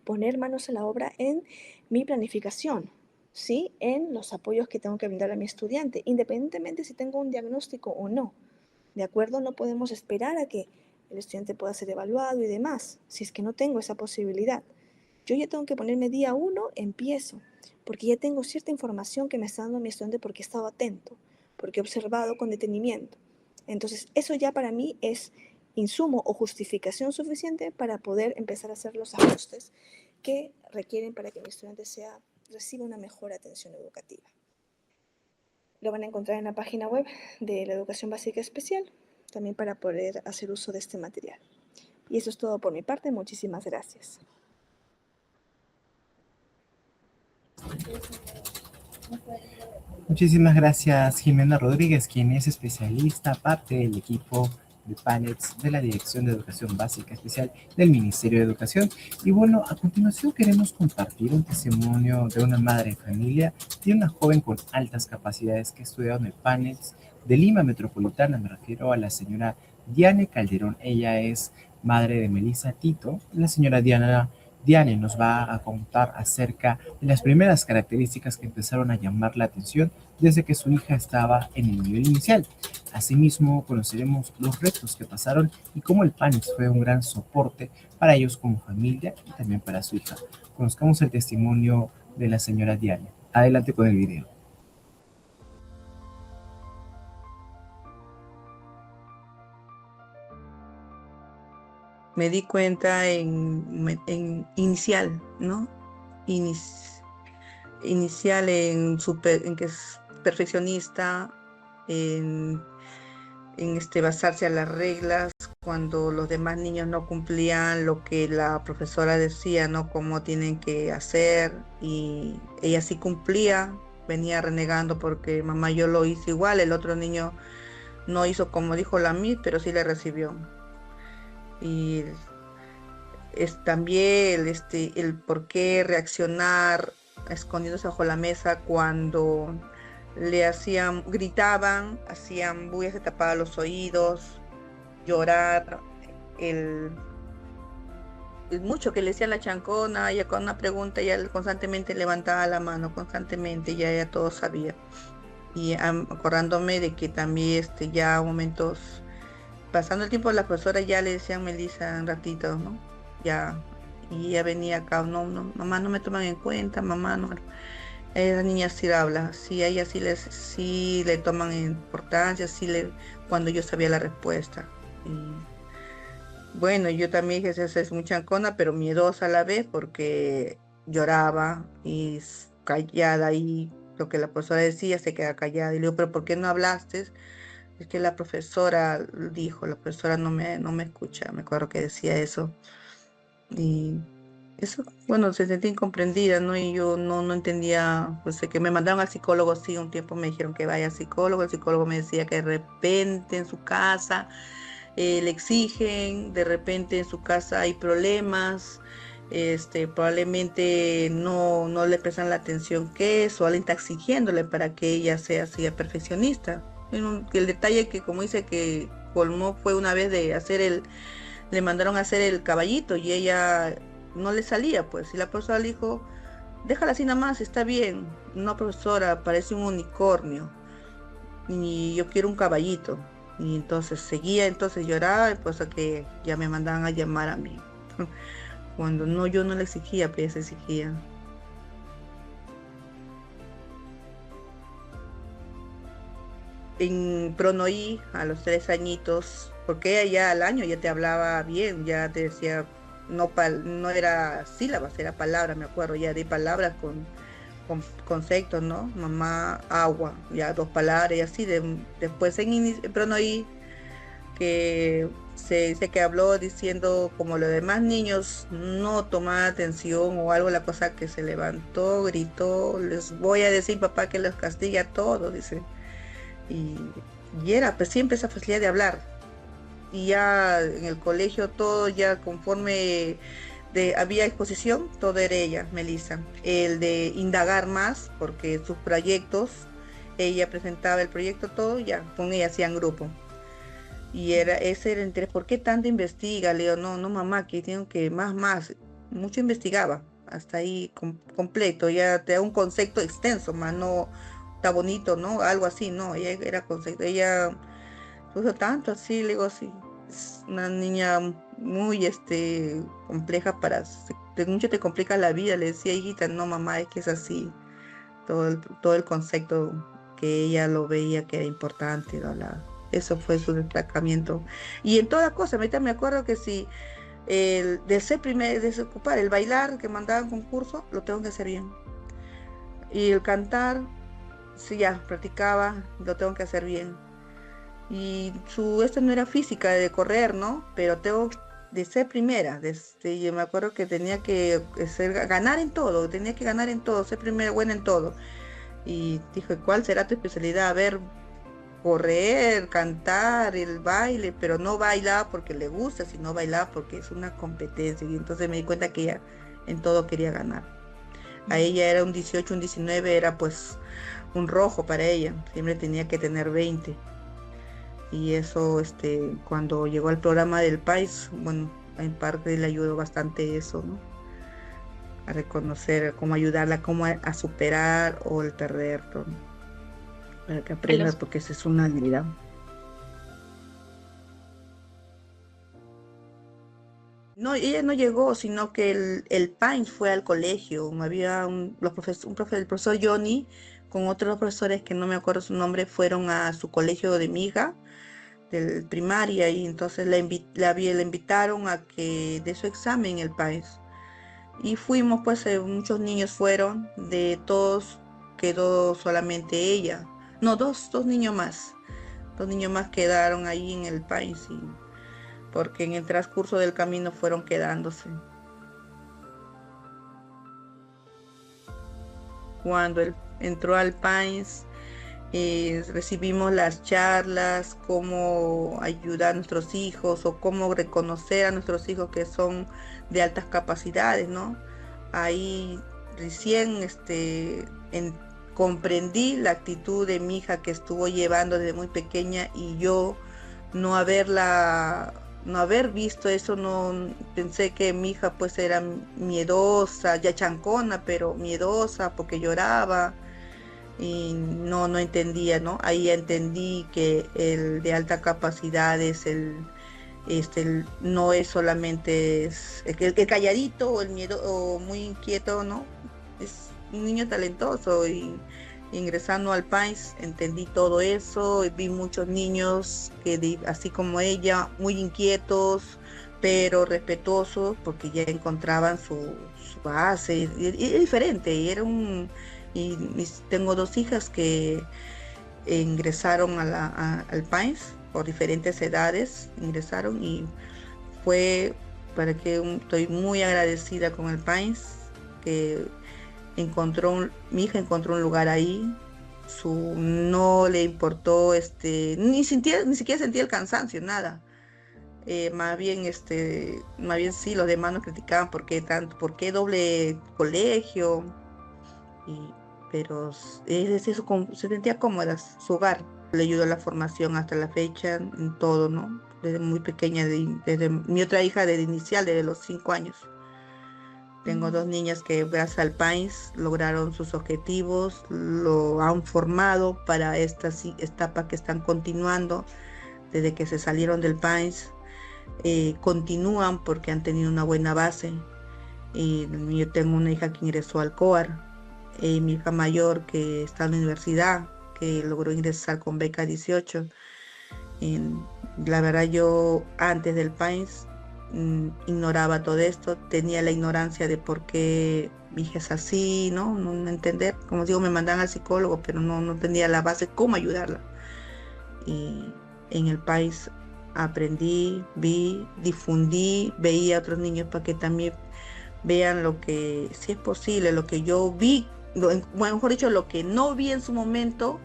poner manos a la obra en mi planificación, ¿sí? En los apoyos que tengo que brindar a mi estudiante, independientemente si tengo un diagnóstico o no. ¿De acuerdo? No podemos esperar a que el estudiante pueda ser evaluado y demás, si es que no tengo esa posibilidad. Yo ya tengo que ponerme día uno, empiezo, porque ya tengo cierta información que me está dando mi estudiante porque he estado atento, porque he observado con detenimiento. Entonces, eso ya para mí es insumo o justificación suficiente para poder empezar a hacer los ajustes que requieren para que mi estudiante reciba una mejor atención educativa. Lo van a encontrar en la página web de la Educación Básica Especial, también para poder hacer uso de este material. Y eso es todo por mi parte. Muchísimas gracias. Muchísimas gracias, Jimena Rodríguez, quien es especialista, parte del equipo de PANETS de la Dirección de Educación Básica Especial del Ministerio de Educación. Y bueno, a continuación queremos compartir un testimonio de una madre de familia de una joven con altas capacidades que ha estudiado en el PANETS de Lima Metropolitana. Me refiero a la señora Diane Calderón. Ella es madre de Melissa Tito. La señora Diane nos va a contar acerca de las primeras características que empezaron a llamar la atención desde que su hija estaba en el nivel inicial. Asimismo, conoceremos los retos que pasaron y cómo el PANES fue un gran soporte para ellos como familia y también para su hija. Conozcamos el testimonio de la señora Diane. Adelante con el video. Me di cuenta en inicial, ¿no? inicial en que es perfeccionista, en, basarse a las reglas, cuando los demás niños no cumplían lo que la profesora decía, ¿no? Cómo tienen que hacer, y ella sí cumplía, venía renegando porque mamá yo lo hice igual, el otro niño no hizo como dijo la Miss, pero sí le recibió. Y es también el por qué reaccionar escondiéndose bajo la mesa cuando le hacían, gritaban, hacían bulla, se tapaban los oídos, llorar, el mucho que le decía la chancona, ella con una pregunta, ella constantemente levantaba la mano, constantemente, ya ella todo sabía. Y acordándome de que también ya momentos, pasando el tiempo, las profesoras ya le decían Melissa un ratito, ¿no? Ya, y ella venía acá, no, no, mamá no me toman en cuenta, mamá no. Esa niña sí habla, sí, a ella sí le toman importancia, cuando yo sabía la respuesta. Y bueno, yo también dije, esa es muy chancona, pero miedosa a la vez porque lloraba y callada, y lo que la profesora decía se queda callada. Y le digo, pero ¿por qué no hablaste? Es que la profesora dijo, la profesora no me escucha, me acuerdo que decía eso. Y eso, bueno, se sentía incomprendida, ¿no? Y yo no entendía, pues que me mandaron al psicólogo, sí, un tiempo me dijeron que vaya al psicólogo, el psicólogo me decía que de repente en su casa le exigen, de repente en su casa hay problemas, probablemente no le prestan la atención que es, o alguien está exigiéndole para que ella sea perfeccionista. El detalle que, como dice, que colmó fue una vez le mandaron a hacer el caballito y ella no le salía, pues, y la profesora le dijo, déjala así nada más, está bien. No, profesora, parece un unicornio y yo quiero un caballito. Y entonces seguía, entonces lloraba, y pues a que ya me mandaban a llamar a mí. Cuando no, yo no le exigía, pero ella se exigía. En Pronoí, a los 3 añitos, porque ella ya al año ya te hablaba bien, ya te decía, no era sílabas, era palabras, me acuerdo, ya de palabras con conceptos, ¿no? Mamá, agua, ya 2 palabras y así. Después en Pronoí, que se dice que habló diciendo, como los demás niños no tomaban atención o algo, la cosa que se levantó, gritó, les voy a decir papá que los castigue a todos, dice. Y, y era pues siempre esa facilidad de hablar. Y ya en el colegio todo, ya conforme había exposición, todo era ella, Melissa. El de indagar más, porque sus proyectos, ella presentaba el proyecto todo, ya con ella hacían grupo. Y ese era el interés. ¿Por qué tanto investiga? Le digo, no, no, mamá, que tengo que más. Mucho investigaba, hasta ahí completo. Ya te da un concepto extenso, más no está bonito, ¿no? Algo así, no. Ella era concepto. Ella puso tanto así, le digo, sí. Es una niña muy compleja mucho te complica la vida. Le decía, hijita, no, mamá, es que es así. Todo el concepto que ella lo veía que era importante, ¿no? Eso fue su destacamiento. Y en toda cosa, ahorita me acuerdo que si desocupar, el bailar que mandaban concurso, lo tengo que hacer bien. Y el cantar, si ya practicaba, lo tengo que hacer bien. Y esto no era física de correr, ¿no? Pero tengo de ser primera. Yo me acuerdo que tenía que ganar en todo, tenía que ganar en todo, ser primera, buena en todo. Y dije, ¿cuál será tu especialidad? A ver, correr, cantar, el baile, pero no bailaba porque le gusta, sino bailaba porque es una competencia. Y entonces me di cuenta que ella en todo quería ganar. A ella era un 18, un 19, era pues un rojo para ella. Siempre tenía que tener 20. Y eso, cuando llegó al programa del país, bueno, en parte le ayudó bastante eso, ¿no? A reconocer cómo ayudarla, cómo a superar o el perder, ¿no? Para que aprendas, porque esa es una habilidad. No, ella no llegó, sino que el Pines fue al colegio. Había el profesor Johnny, con otros profesores que no me acuerdo su nombre, fueron a su colegio de mi hija, del primaria, y entonces la invitaron a que dé su examen el Pines. Y fuimos, pues muchos niños fueron, de todos quedó solamente ella. No, dos niños más. Dos niños más quedaron ahí en el país, porque en el transcurso del camino fueron quedándose. Cuando él entró al país, recibimos las charlas, cómo ayudar a nuestros hijos o cómo reconocer a nuestros hijos que son de altas capacidades, ¿no? Ahí recién comprendí la actitud de mi hija que estuvo llevando desde muy pequeña, y yo no haber visto eso, no pensé que mi hija pues era miedosa, ya chancona, pero miedosa porque lloraba y no entendía, ¿no? Ahí entendí que el de alta capacidad es no es solamente el calladito o el miedo o muy inquieto, ¿no? Es un niño talentoso, y ingresando al país entendí todo eso, y vi muchos niños que así como ella, muy inquietos, pero respetuosos, porque ya encontraban su base, y es diferente, tengo dos hijas que ingresaron al país por diferentes edades, ingresaron, y fue estoy muy agradecida con el país, que mi hija encontró un lugar ahí, no le importó, ni siquiera sentía el cansancio, nada. Más bien sí, los demás nos criticaban por qué doble colegio, y, pero se sentía cómoda, su hogar. Le ayudó a la formación hasta la fecha, en todo, ¿no? Desde muy pequeña, desde mi otra hija desde inicial, desde los 5 años. Tengo dos niñas que gracias al país lograron sus objetivos, lo han formado para estas etapas que están continuando desde que se salieron del país. Continúan porque han tenido una buena base. Y yo tengo una hija que ingresó al COAR, mi hija mayor que está en la universidad, que logró ingresar con beca 18. La verdad, yo antes del país ignoraba todo esto, tenía la ignorancia de por qué mi hija es así, ¿no? No entender, como digo, me mandan al psicólogo, pero no tenía la base cómo ayudarla. Y en el país aprendí, vi, difundí, veía a otros niños para que también vean lo que, si es posible, lo que yo vi, mejor dicho, lo que no vi en su momento,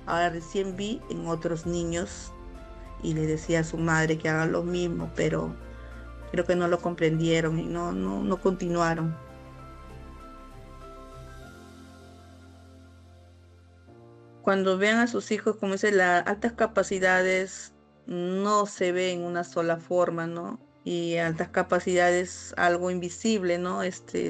ahora recién vi en otros niños, y le decía a su madre que hagan lo mismo, pero creo que no lo comprendieron y no continuaron. Cuando vean a sus hijos, como dice, las altas capacidades no se ve en una sola forma, ¿no? Y altas capacidades, algo invisible, ¿no?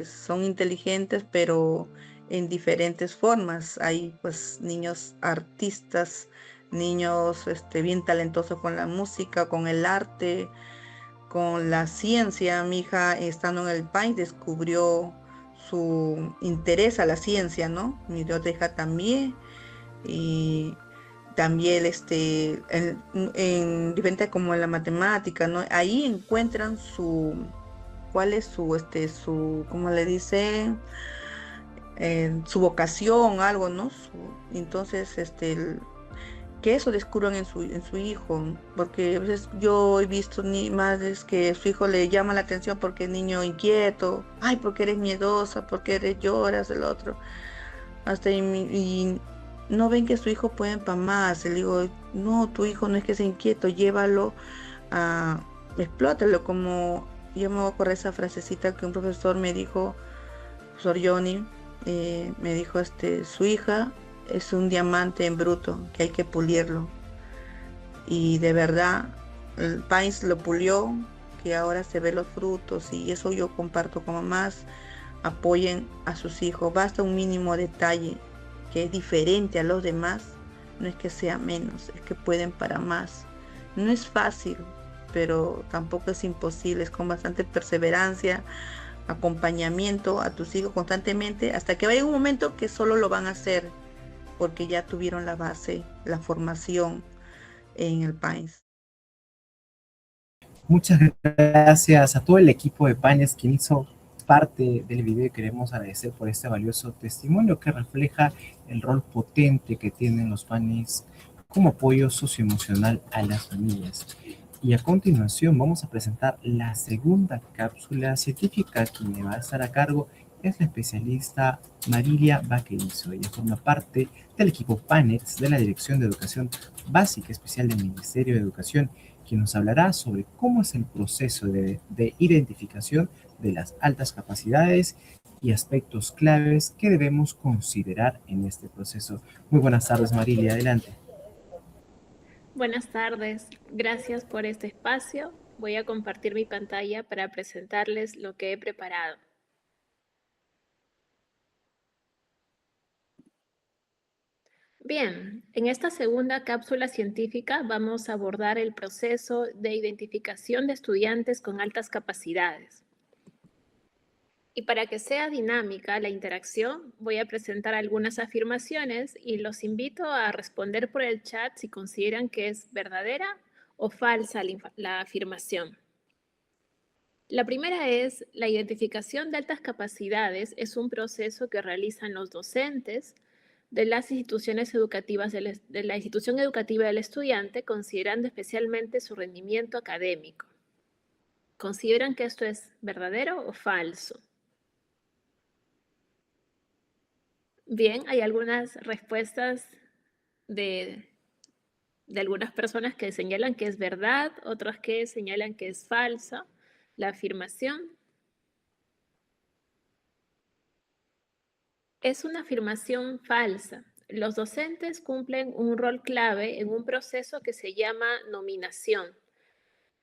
Son inteligentes, pero en diferentes formas. Hay pues niños artistas, niños bien talentosos con la música, con el arte, con la ciencia. Mi hija, estando en el país, descubrió su interés a la ciencia, ¿no? Mi otra hija también. Y también en diferente como en la matemática, ¿no? Ahí encuentran cuál es ¿cómo le dicen? Su vocación, algo, ¿no? Entonces, que eso descubran en su hijo, porque a veces yo he visto ni madres que su hijo le llama la atención porque es niño inquieto, ay, porque eres miedosa, porque lloras, el otro, y no ven que su hijo puede para más. Le digo, no, tu hijo no es que sea inquieto, llévalo explótalo, como yo me voy a acordar esa frasecita que un profesor me dijo, profesor Johnny, me dijo, su hija es un diamante en bruto, que hay que pulirlo. Y de verdad, el país lo pulió, que ahora se ven los frutos, y eso yo comparto con mamás. Apoyen a sus hijos, basta un mínimo detalle que es diferente a los demás, no es que sea menos, es que pueden para más. No es fácil, pero tampoco es imposible, es con bastante perseverancia, acompañamiento a tus hijos constantemente, hasta que vaya un momento que solo lo van a hacer, porque ya tuvieron la base, la formación en el país. Muchas gracias a todo el equipo de Paines quien hizo parte del video y queremos agradecer por este valioso testimonio que refleja el rol potente que tienen los PANES como apoyo socioemocional a las familias. Y a continuación vamos a presentar la segunda cápsula científica. Quien me va a estar a cargo es la especialista Marilia Vaquerizo. Ella forma parte del equipo PANEX de la Dirección de Educación Básica Especial del Ministerio de Educación, quien nos hablará sobre cómo es el proceso de identificación de las altas capacidades y aspectos claves que debemos considerar en este proceso. Muy buenas tardes, Marilia, adelante. Buenas tardes, gracias por este espacio. Voy a compartir mi pantalla para presentarles lo que he preparado. Bien, en esta segunda cápsula científica vamos a abordar el proceso de identificación de estudiantes con altas capacidades. Y para que sea dinámica la interacción, voy a presentar algunas afirmaciones y los invito a responder por el chat si consideran que es verdadera o falsa la afirmación. La primera es, la identificación de altas capacidades es un proceso que realizan los docentes de las instituciones educativas de la institución educativa del estudiante, considerando especialmente su rendimiento académico. ¿Consideran que esto es verdadero o falso? Bien, hay algunas respuestas de algunas personas que señalan que es verdad, otras que señalan que es falsa la afirmación. Es una afirmación falsa. Los docentes cumplen un rol clave en un proceso que se llama nominación.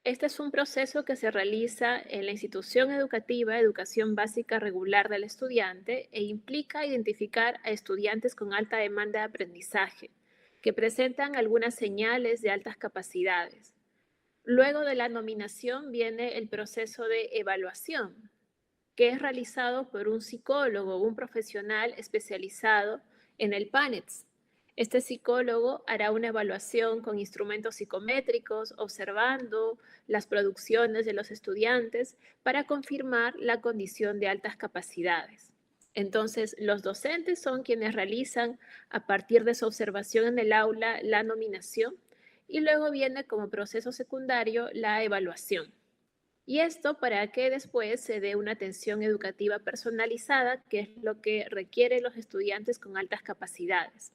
Este es un proceso que se realiza en la institución educativa, educación básica regular del estudiante, e implica identificar a estudiantes con alta demanda de aprendizaje, que presentan algunas señales de altas capacidades. Luego de la nominación viene el proceso de evaluación, que es realizado por un psicólogo o un profesional especializado en el PANETS. Este psicólogo hará una evaluación con instrumentos psicométricos, observando las producciones de los estudiantes para confirmar la condición de altas capacidades. Entonces, los docentes son quienes realizan, a partir de su observación en el aula, la nominación, y luego viene como proceso secundario la evaluación. Y esto para que después se dé una atención educativa personalizada, que es lo que requieren los estudiantes con altas capacidades.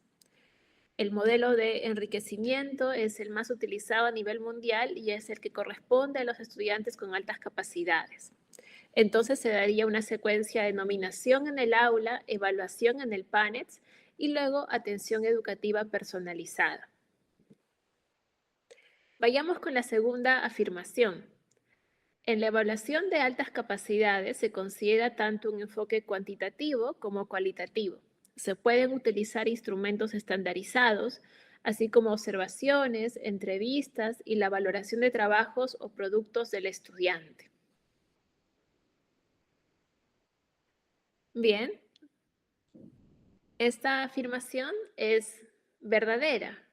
El modelo de enriquecimiento es el más utilizado a nivel mundial y es el que corresponde a los estudiantes con altas capacidades. Entonces se daría una secuencia de nominación en el aula, evaluación en el PANETS y luego atención educativa personalizada. Vayamos con la segunda afirmación. En la evaluación de altas capacidades se considera tanto un enfoque cuantitativo como cualitativo. Se pueden utilizar instrumentos estandarizados, así como observaciones, entrevistas y la valoración de trabajos o productos del estudiante. Bien, esta afirmación es verdadera.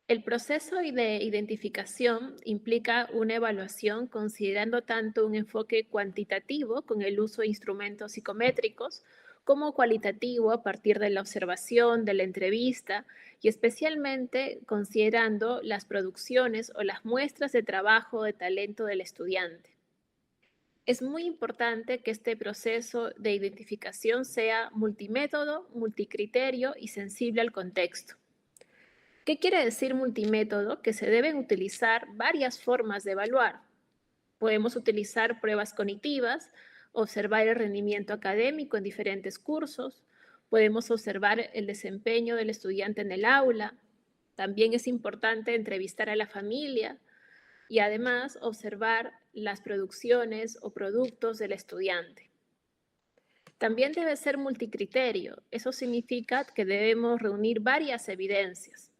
El proceso de identificación implica una evaluación considerando tanto un enfoque cuantitativo con el uso de instrumentos psicométricos como cualitativo a partir de la observación, de la entrevista y especialmente considerando las producciones o las muestras de trabajo de talento del estudiante. Es muy importante que este proceso de identificación sea multimétodo, multicriterio y sensible al contexto. ¿Qué quiere decir multimétodo? Que se deben utilizar varias formas de evaluar. Podemos utilizar pruebas cognitivas, observar el rendimiento académico en diferentes cursos, podemos observar el desempeño del estudiante en el aula, también es importante entrevistar a la familia y además observar las producciones o productos del estudiante. También debe ser multicriterio, eso significa que debemos reunir varias evidencias.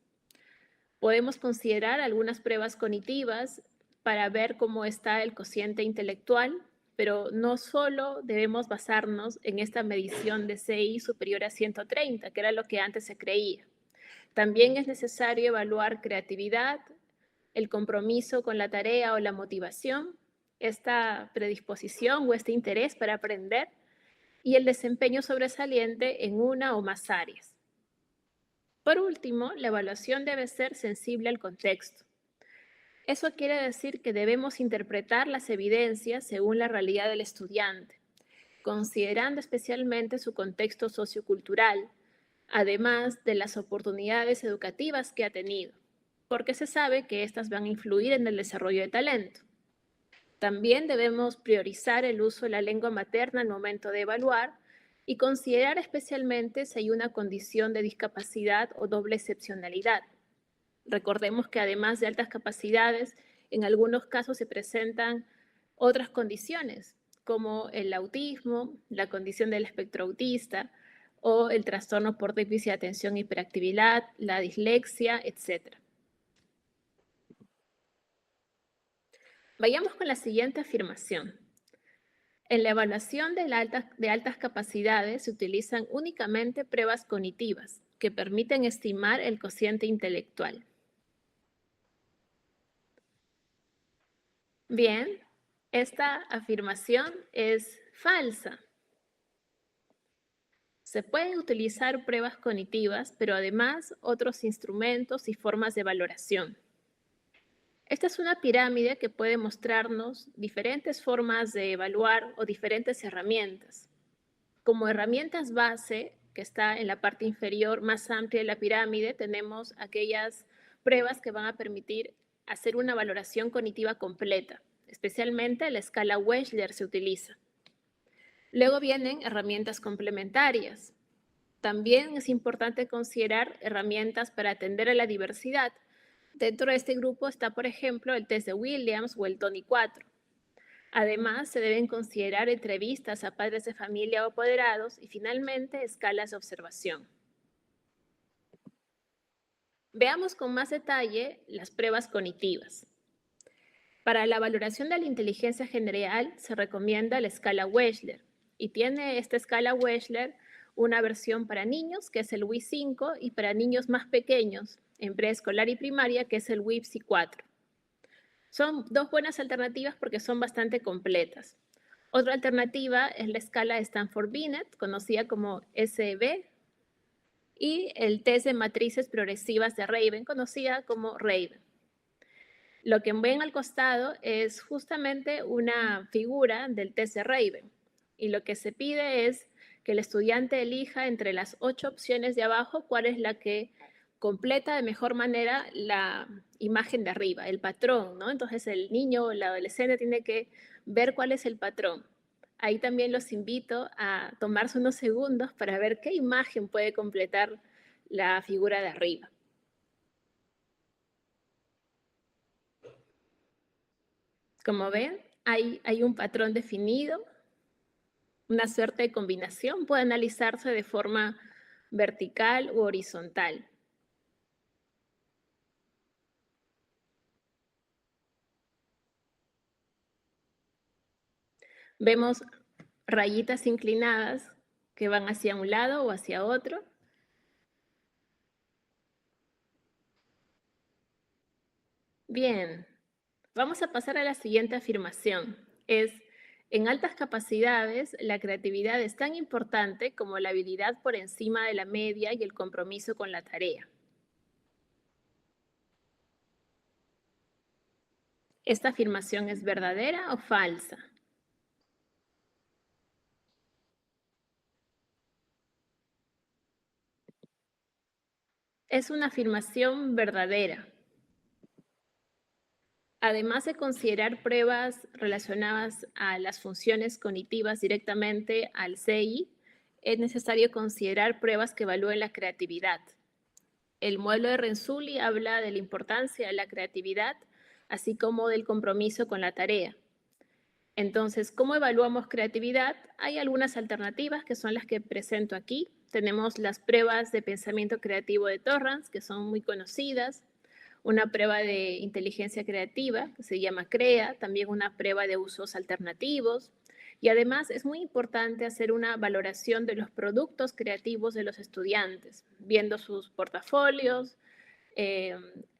Podemos considerar algunas pruebas cognitivas para ver cómo está el cociente intelectual, pero no solo debemos basarnos en esta medición de CI superior a 130, que era lo que antes se creía. También es necesario evaluar creatividad, el compromiso con la tarea o la motivación, esta predisposición o este interés para aprender y el desempeño sobresaliente en una o más áreas. Por último, la evaluación debe ser sensible al contexto. Eso quiere decir que debemos interpretar las evidencias según la realidad del estudiante, considerando especialmente su contexto sociocultural, además de las oportunidades educativas que ha tenido, porque se sabe que éstas van a influir en el desarrollo de talento. También debemos priorizar el uso de la lengua materna al momento de evaluar y considerar especialmente si hay una condición de discapacidad o doble excepcionalidad. Recordemos que además de altas capacidades, en algunos casos se presentan otras condiciones, como el autismo, la condición del espectro autista o el trastorno por déficit de atención e hiperactividad, la dislexia, etc. Vayamos con la siguiente afirmación. En la evaluación de altas capacidades se utilizan únicamente pruebas cognitivas que permiten estimar el cociente intelectual. Bien, esta afirmación es falsa. Se pueden utilizar pruebas cognitivas, pero además otros instrumentos y formas de valoración. Esta es una pirámide que puede mostrarnos diferentes formas de evaluar o diferentes herramientas. Como herramientas base, que está en la parte inferior más amplia de la pirámide, tenemos aquellas pruebas que van a permitir hacer una valoración cognitiva completa. Especialmente la escala Wechsler se utiliza. Luego vienen herramientas complementarias. También es importante considerar herramientas para atender a la diversidad. Dentro de este grupo está, por ejemplo, el test de Williams o el Tony 4. Además, se deben considerar entrevistas a padres de familia o apoderados y, finalmente, escalas de observación. Veamos con más detalle las pruebas cognitivas. Para la valoración de la inteligencia general se recomienda la escala Wechsler y tiene esta escala Wechsler una versión para niños, que es el WI5, y para niños más pequeños, en preescolar y primaria, que es el WIPSI4. Son dos buenas alternativas porque son bastante completas. Otra alternativa es la escala de Stanford-Binet, conocida como SB, y el test de matrices progresivas de Raven, conocida como Raven. Lo que ven al costado es justamente una figura del test de Raven. Y lo que se pide es que el estudiante elija entre las 8 opciones de abajo cuál es la que completa de mejor manera la imagen de arriba, el patrón, ¿no? Entonces el niño o el adolescente tiene que ver cuál es el patrón. Ahí también los invito a tomarse unos segundos para ver qué imagen puede completar la figura de arriba. Como ven, hay un patrón definido, una suerte de combinación, puede analizarse de forma vertical u horizontal. Vemos rayitas inclinadas que van hacia un lado o hacia otro. Bien, vamos a pasar a la siguiente afirmación. En altas capacidades, la creatividad es tan importante como la habilidad por encima de la media y el compromiso con la tarea. ¿Esta afirmación es verdadera o falsa? Es una afirmación verdadera. Además de considerar pruebas relacionadas a las funciones cognitivas directamente al CI, es necesario considerar pruebas que evalúen la creatividad. El modelo de Renzulli habla de la importancia de la creatividad, así como del compromiso con la tarea. Entonces, ¿cómo evaluamos creatividad? Hay algunas alternativas que son las que presento aquí. Tenemos las pruebas de pensamiento creativo de Torrance, que son muy conocidas. Una prueba de inteligencia creativa, que se llama CREA. También una prueba de usos alternativos. Y además es muy importante hacer una valoración de los productos creativos de los estudiantes, viendo sus portafolios,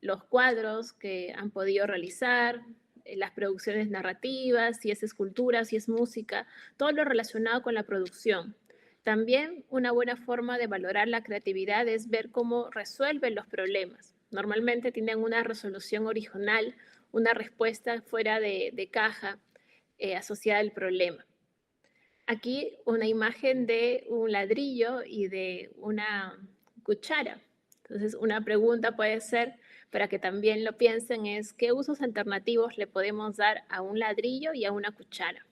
los cuadros que han podido realizar, las producciones narrativas, si es escultura, si es música, todo lo relacionado con la producción. También una buena forma de valorar la creatividad es ver cómo resuelven los problemas. Normalmente tienen una resolución original, una respuesta fuera de caja asociada al problema. Aquí una imagen de un ladrillo y de una cuchara. Entonces, una pregunta puede ser, para que también lo piensen, es ¿qué usos alternativos le podemos dar a un ladrillo y a una cuchara?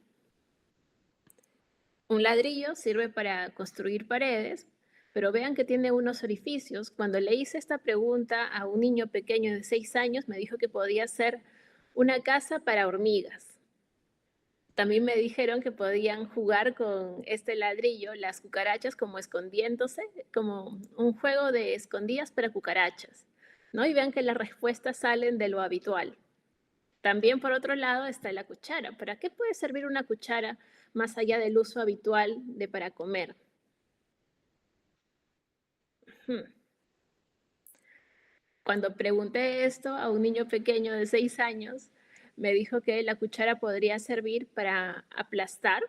Un ladrillo sirve para construir paredes, pero vean que tiene unos orificios. Cuando le hice esta pregunta a un niño pequeño de 6 años, me dijo que podía ser una casa para hormigas. También me dijeron que podían jugar con este ladrillo, las cucarachas, como escondiéndose, como un juego de escondidas para cucarachas, ¿no? Y vean que las respuestas salen de lo habitual. También, por otro lado, está la cuchara. ¿Para qué puede servir una cuchara más allá del uso habitual de para comer? Cuando pregunté esto a un niño pequeño de 6 años, me dijo que la cuchara podría servir para aplastar,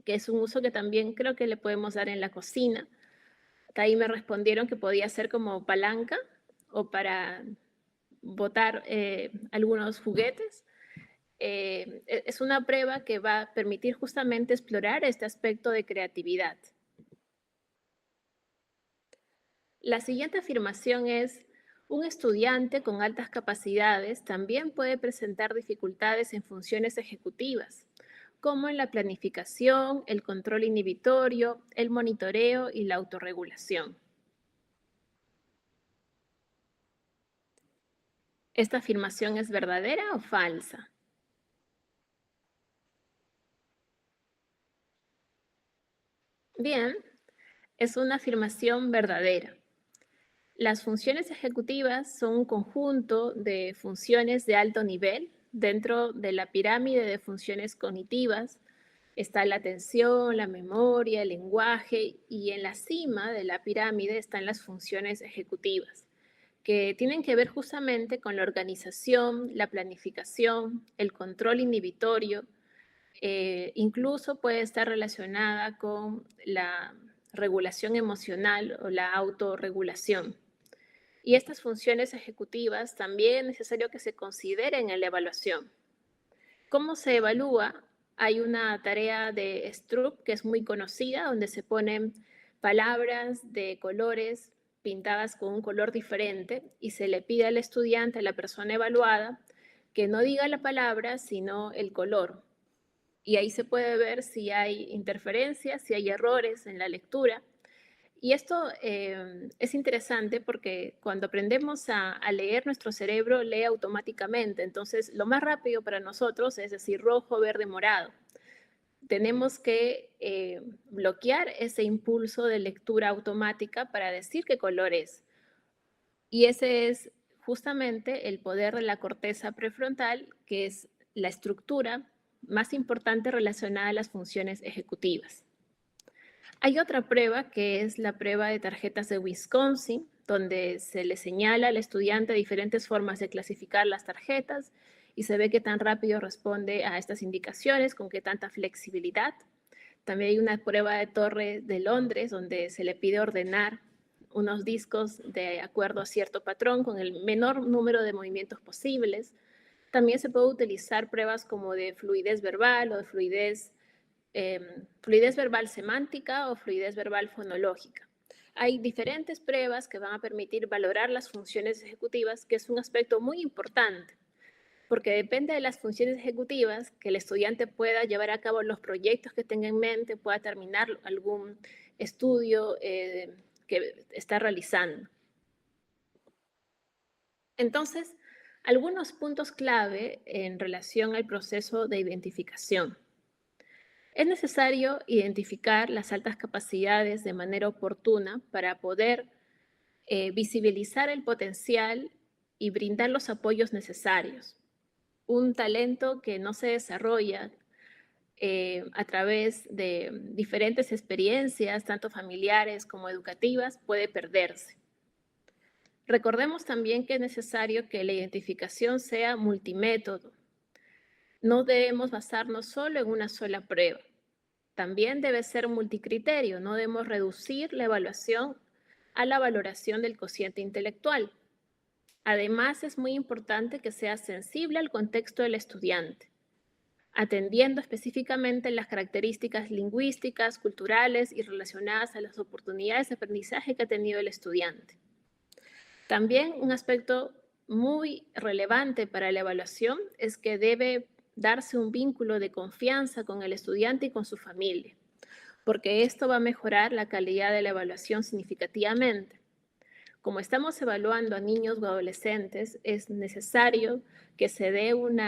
que es un uso que también creo que le podemos dar en la cocina. Ahí me respondieron que podía ser como palanca o para botar algunos juguetes. Es una prueba que va a permitir justamente explorar este aspecto de creatividad. La siguiente afirmación es: un estudiante con altas capacidades también puede presentar dificultades en funciones ejecutivas, como en la planificación, el control inhibitorio, el monitoreo y la autorregulación. ¿Esta afirmación es verdadera o falsa? Bien, es una afirmación verdadera. Las funciones ejecutivas son un conjunto de funciones de alto nivel. Dentro de la pirámide de funciones cognitivas está la atención, la memoria, el lenguaje, y en la cima de la pirámide están las funciones ejecutivas, que tienen que ver justamente con la organización, la planificación, el control inhibitorio, incluso puede estar relacionada con la regulación emocional o la autorregulación. Y estas funciones ejecutivas también es necesario que se consideren en la evaluación. ¿Cómo se evalúa? Hay una tarea de Stroop que es muy conocida, donde se ponen palabras de colores pintadas con un color diferente y se le pide al estudiante, a la persona evaluada, que no diga la palabra, sino el color. Y ahí se puede ver si hay interferencias, si hay errores en la lectura. Y esto es interesante porque cuando aprendemos a leer, nuestro cerebro lee automáticamente. Entonces, lo más rápido para nosotros es decir rojo, verde, morado. Tenemos que bloquear ese impulso de lectura automática para decir qué color es. Y ese es justamente el poder de la corteza prefrontal, que es la estructura más importante relacionada a las funciones ejecutivas. Hay otra prueba que es la prueba de tarjetas de Wisconsin, donde se le señala al estudiante diferentes formas de clasificar las tarjetas y se ve qué tan rápido responde a estas indicaciones, con qué tanta flexibilidad. También hay una prueba de Torre de Londres, donde se le pide ordenar unos discos de acuerdo a cierto patrón con el menor número de movimientos posibles. También se puede utilizar pruebas como de fluidez verbal o de fluidez verbal semántica o fluidez verbal fonológica. Hay diferentes pruebas que van a permitir valorar las funciones ejecutivas, que es un aspecto muy importante, porque depende de las funciones ejecutivas que el estudiante pueda llevar a cabo los proyectos que tenga en mente, pueda terminar algún estudio que está realizando. Entonces, algunos puntos clave en relación al proceso de identificación. Es necesario identificar las altas capacidades de manera oportuna para poder visibilizar el potencial y brindar los apoyos necesarios. Un talento que no se desarrolla a través de diferentes experiencias, tanto familiares como educativas, puede perderse. Recordemos también que es necesario que la identificación sea multimétodo. No debemos basarnos solo en una sola prueba. También debe ser multicriterio, no debemos reducir la evaluación a la valoración del cociente intelectual. Además, es muy importante que sea sensible al contexto del estudiante, atendiendo específicamente las características lingüísticas, culturales y relacionadas a las oportunidades de aprendizaje que ha tenido el estudiante. También un aspecto muy relevante para la evaluación es que debe darse un vínculo de confianza con el estudiante y con su familia, porque esto va a mejorar la calidad de la evaluación significativamente. Como estamos evaluando a niños o adolescentes, es necesario que se dé un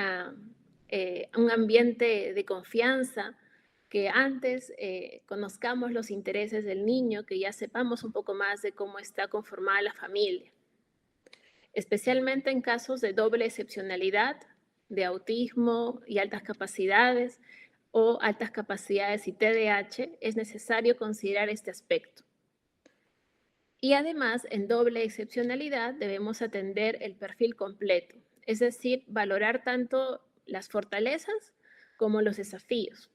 ambiente de confianza, que antes conozcamos los intereses del niño, que ya sepamos un poco más de cómo está conformada la familia. Especialmente en casos de doble excepcionalidad, de autismo y altas capacidades, o altas capacidades y TDAH, es necesario considerar este aspecto. Y además, en doble excepcionalidad debemos atender el perfil completo, es decir, valorar tanto las fortalezas como los desafíos.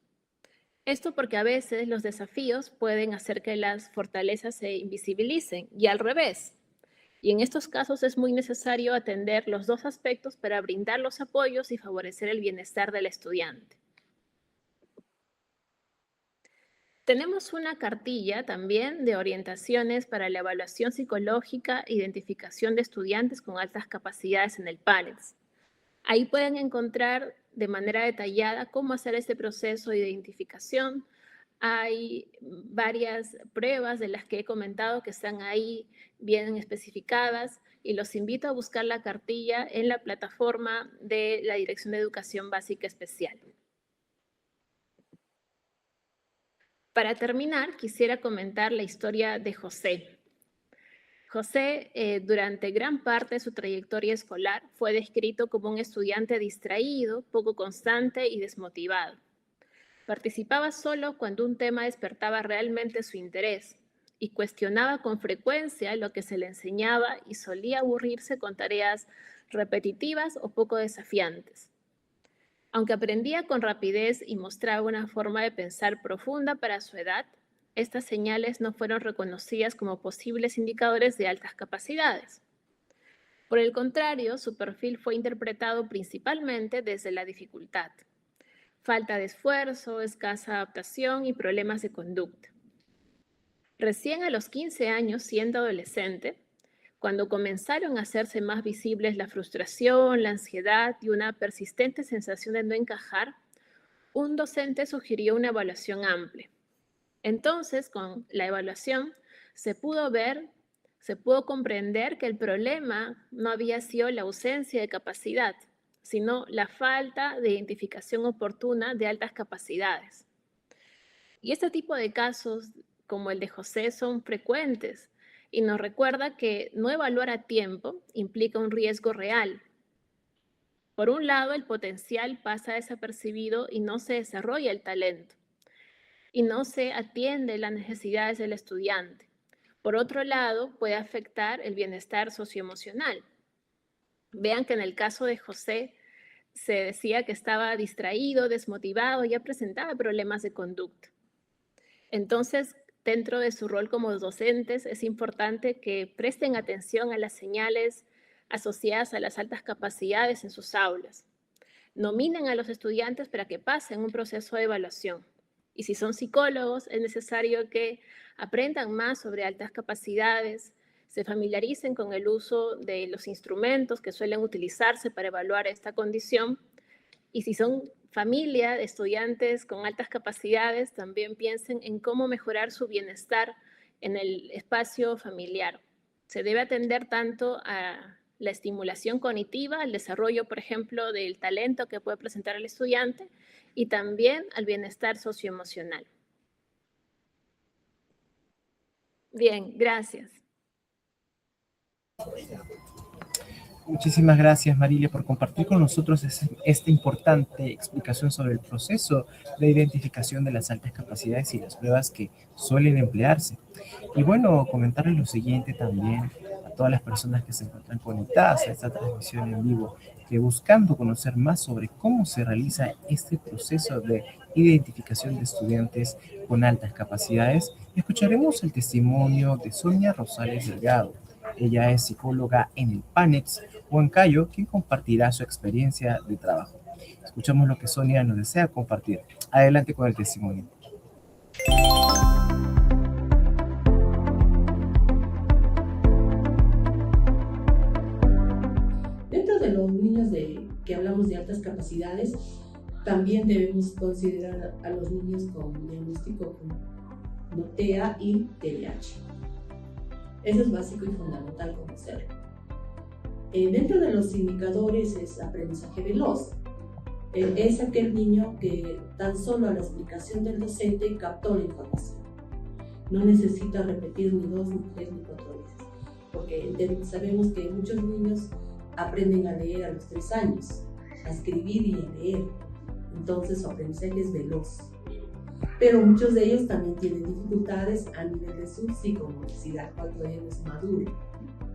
Esto porque a veces los desafíos pueden hacer que las fortalezas se invisibilicen y al revés. Y en estos casos es muy necesario atender los dos aspectos para brindar los apoyos y favorecer el bienestar del estudiante. Tenemos una cartilla también de orientaciones para la evaluación psicológica e identificación de estudiantes con altas capacidades en el PANES. Ahí pueden encontrar de manera detallada cómo hacer este proceso de identificación. Hay varias pruebas de las que he comentado que están ahí bien especificadas y los invito a buscar la cartilla en la plataforma de la Dirección de Educación Básica Especial. Para terminar, quisiera comentar la historia de José. José, durante gran parte de su trayectoria escolar, fue descrito como un estudiante distraído, poco constante y desmotivado. Participaba solo cuando un tema despertaba realmente su interés y cuestionaba con frecuencia lo que se le enseñaba y solía aburrirse con tareas repetitivas o poco desafiantes. Aunque aprendía con rapidez y mostraba una forma de pensar profunda para su edad, estas señales no fueron reconocidas como posibles indicadores de altas capacidades. Por el contrario, su perfil fue interpretado principalmente desde la dificultad, falta de esfuerzo, escasa adaptación y problemas de conducta. Recién a los 15 años, siendo adolescente, cuando comenzaron a hacerse más visibles la frustración, la ansiedad y una persistente sensación de no encajar, un docente sugirió una evaluación amplia. Entonces, con la evaluación, se pudo comprender que el problema no había sido la ausencia de capacidad, sino la falta de identificación oportuna de altas capacidades. Y este tipo de casos, como el de José, son frecuentes y nos recuerda que no evaluar a tiempo implica un riesgo real. Por un lado, el potencial pasa desapercibido y no se desarrolla el talento, y no se atiende las necesidades del estudiante. Por otro lado, puede afectar el bienestar socioemocional. Vean que en el caso de José se decía que estaba distraído, desmotivado, ya presentaba problemas de conducta. Entonces, dentro de su rol como docentes, es importante que presten atención a las señales asociadas a las altas capacidades en sus aulas. Nominen a los estudiantes para que pasen un proceso de evaluación. Y si son psicólogos, es necesario que aprendan más sobre altas capacidades, se familiaricen con el uso de los instrumentos que suelen utilizarse para evaluar esta condición. Y si son familia de estudiantes con altas capacidades, también piensen en cómo mejorar su bienestar en el espacio familiar. Se debe atender tanto a la estimulación cognitiva, al desarrollo, por ejemplo, del talento que puede presentar el estudiante y también al bienestar socioemocional. Bien, gracias. Muchísimas gracias, Marilia, por compartir con nosotros esta importante explicación sobre el proceso de identificación de las altas capacidades y las pruebas que suelen emplearse. Y bueno, comentarles lo siguiente también a todas las personas que se encuentran conectadas a esta transmisión en vivo, buscando conocer más sobre cómo se realiza este proceso de identificación de estudiantes con altas capacidades, escucharemos el testimonio de Sonia Rosales Delgado. Ella es psicóloga en el PANEX Huancayo, quien compartirá su experiencia de trabajo. Escuchamos lo que Sonia nos desea compartir. Adelante con el testimonio. Dentro de los niños que hablamos de altas capacidades, también debemos considerar a los niños con diagnóstico con TEA y TDAH. Eso es básico y fundamental conocerlo. Dentro de los indicadores es aprendizaje veloz. Es aquel niño que tan solo a la explicación del docente captó la información. No necesita repetir ni 2, ni 3, ni 4 veces, porque sabemos que muchos niños aprenden a leer a los 3 años, a escribir y a leer. Entonces su aprendizaje es veloz. Pero muchos de ellos también tienen dificultades a nivel de su psicomotricidad, cuando todavía no es maduro,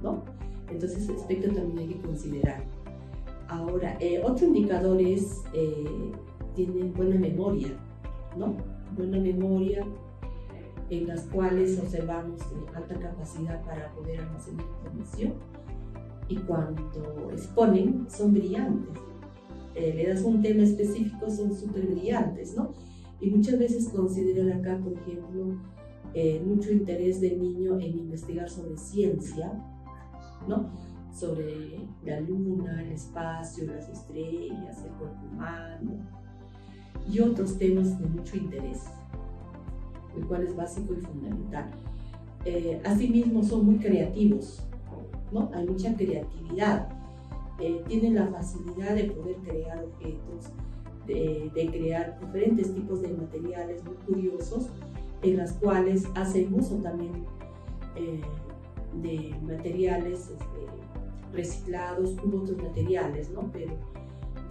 ¿no? Entonces ese aspecto también hay que considerar. Ahora, otro indicador es, tienen buena memoria, ¿no? Buena memoria, en las cuales observamos alta capacidad para poder almacenar información, y cuando exponen son brillantes. Le das un tema específico, son súper brillantes, ¿no? Y muchas veces consideran acá, por ejemplo, mucho interés del niño en investigar sobre ciencia, ¿no? Sobre la luna, el espacio, las estrellas, el cuerpo humano y otros temas de mucho interés, el cual es básico y fundamental. Asimismo son muy creativos, ¿no? Hay mucha creatividad, tienen la facilidad de poder crear objetos, de crear diferentes tipos de materiales muy curiosos, en las cuales hacen uso también de materiales reciclados u otros materiales, ¿no? Pero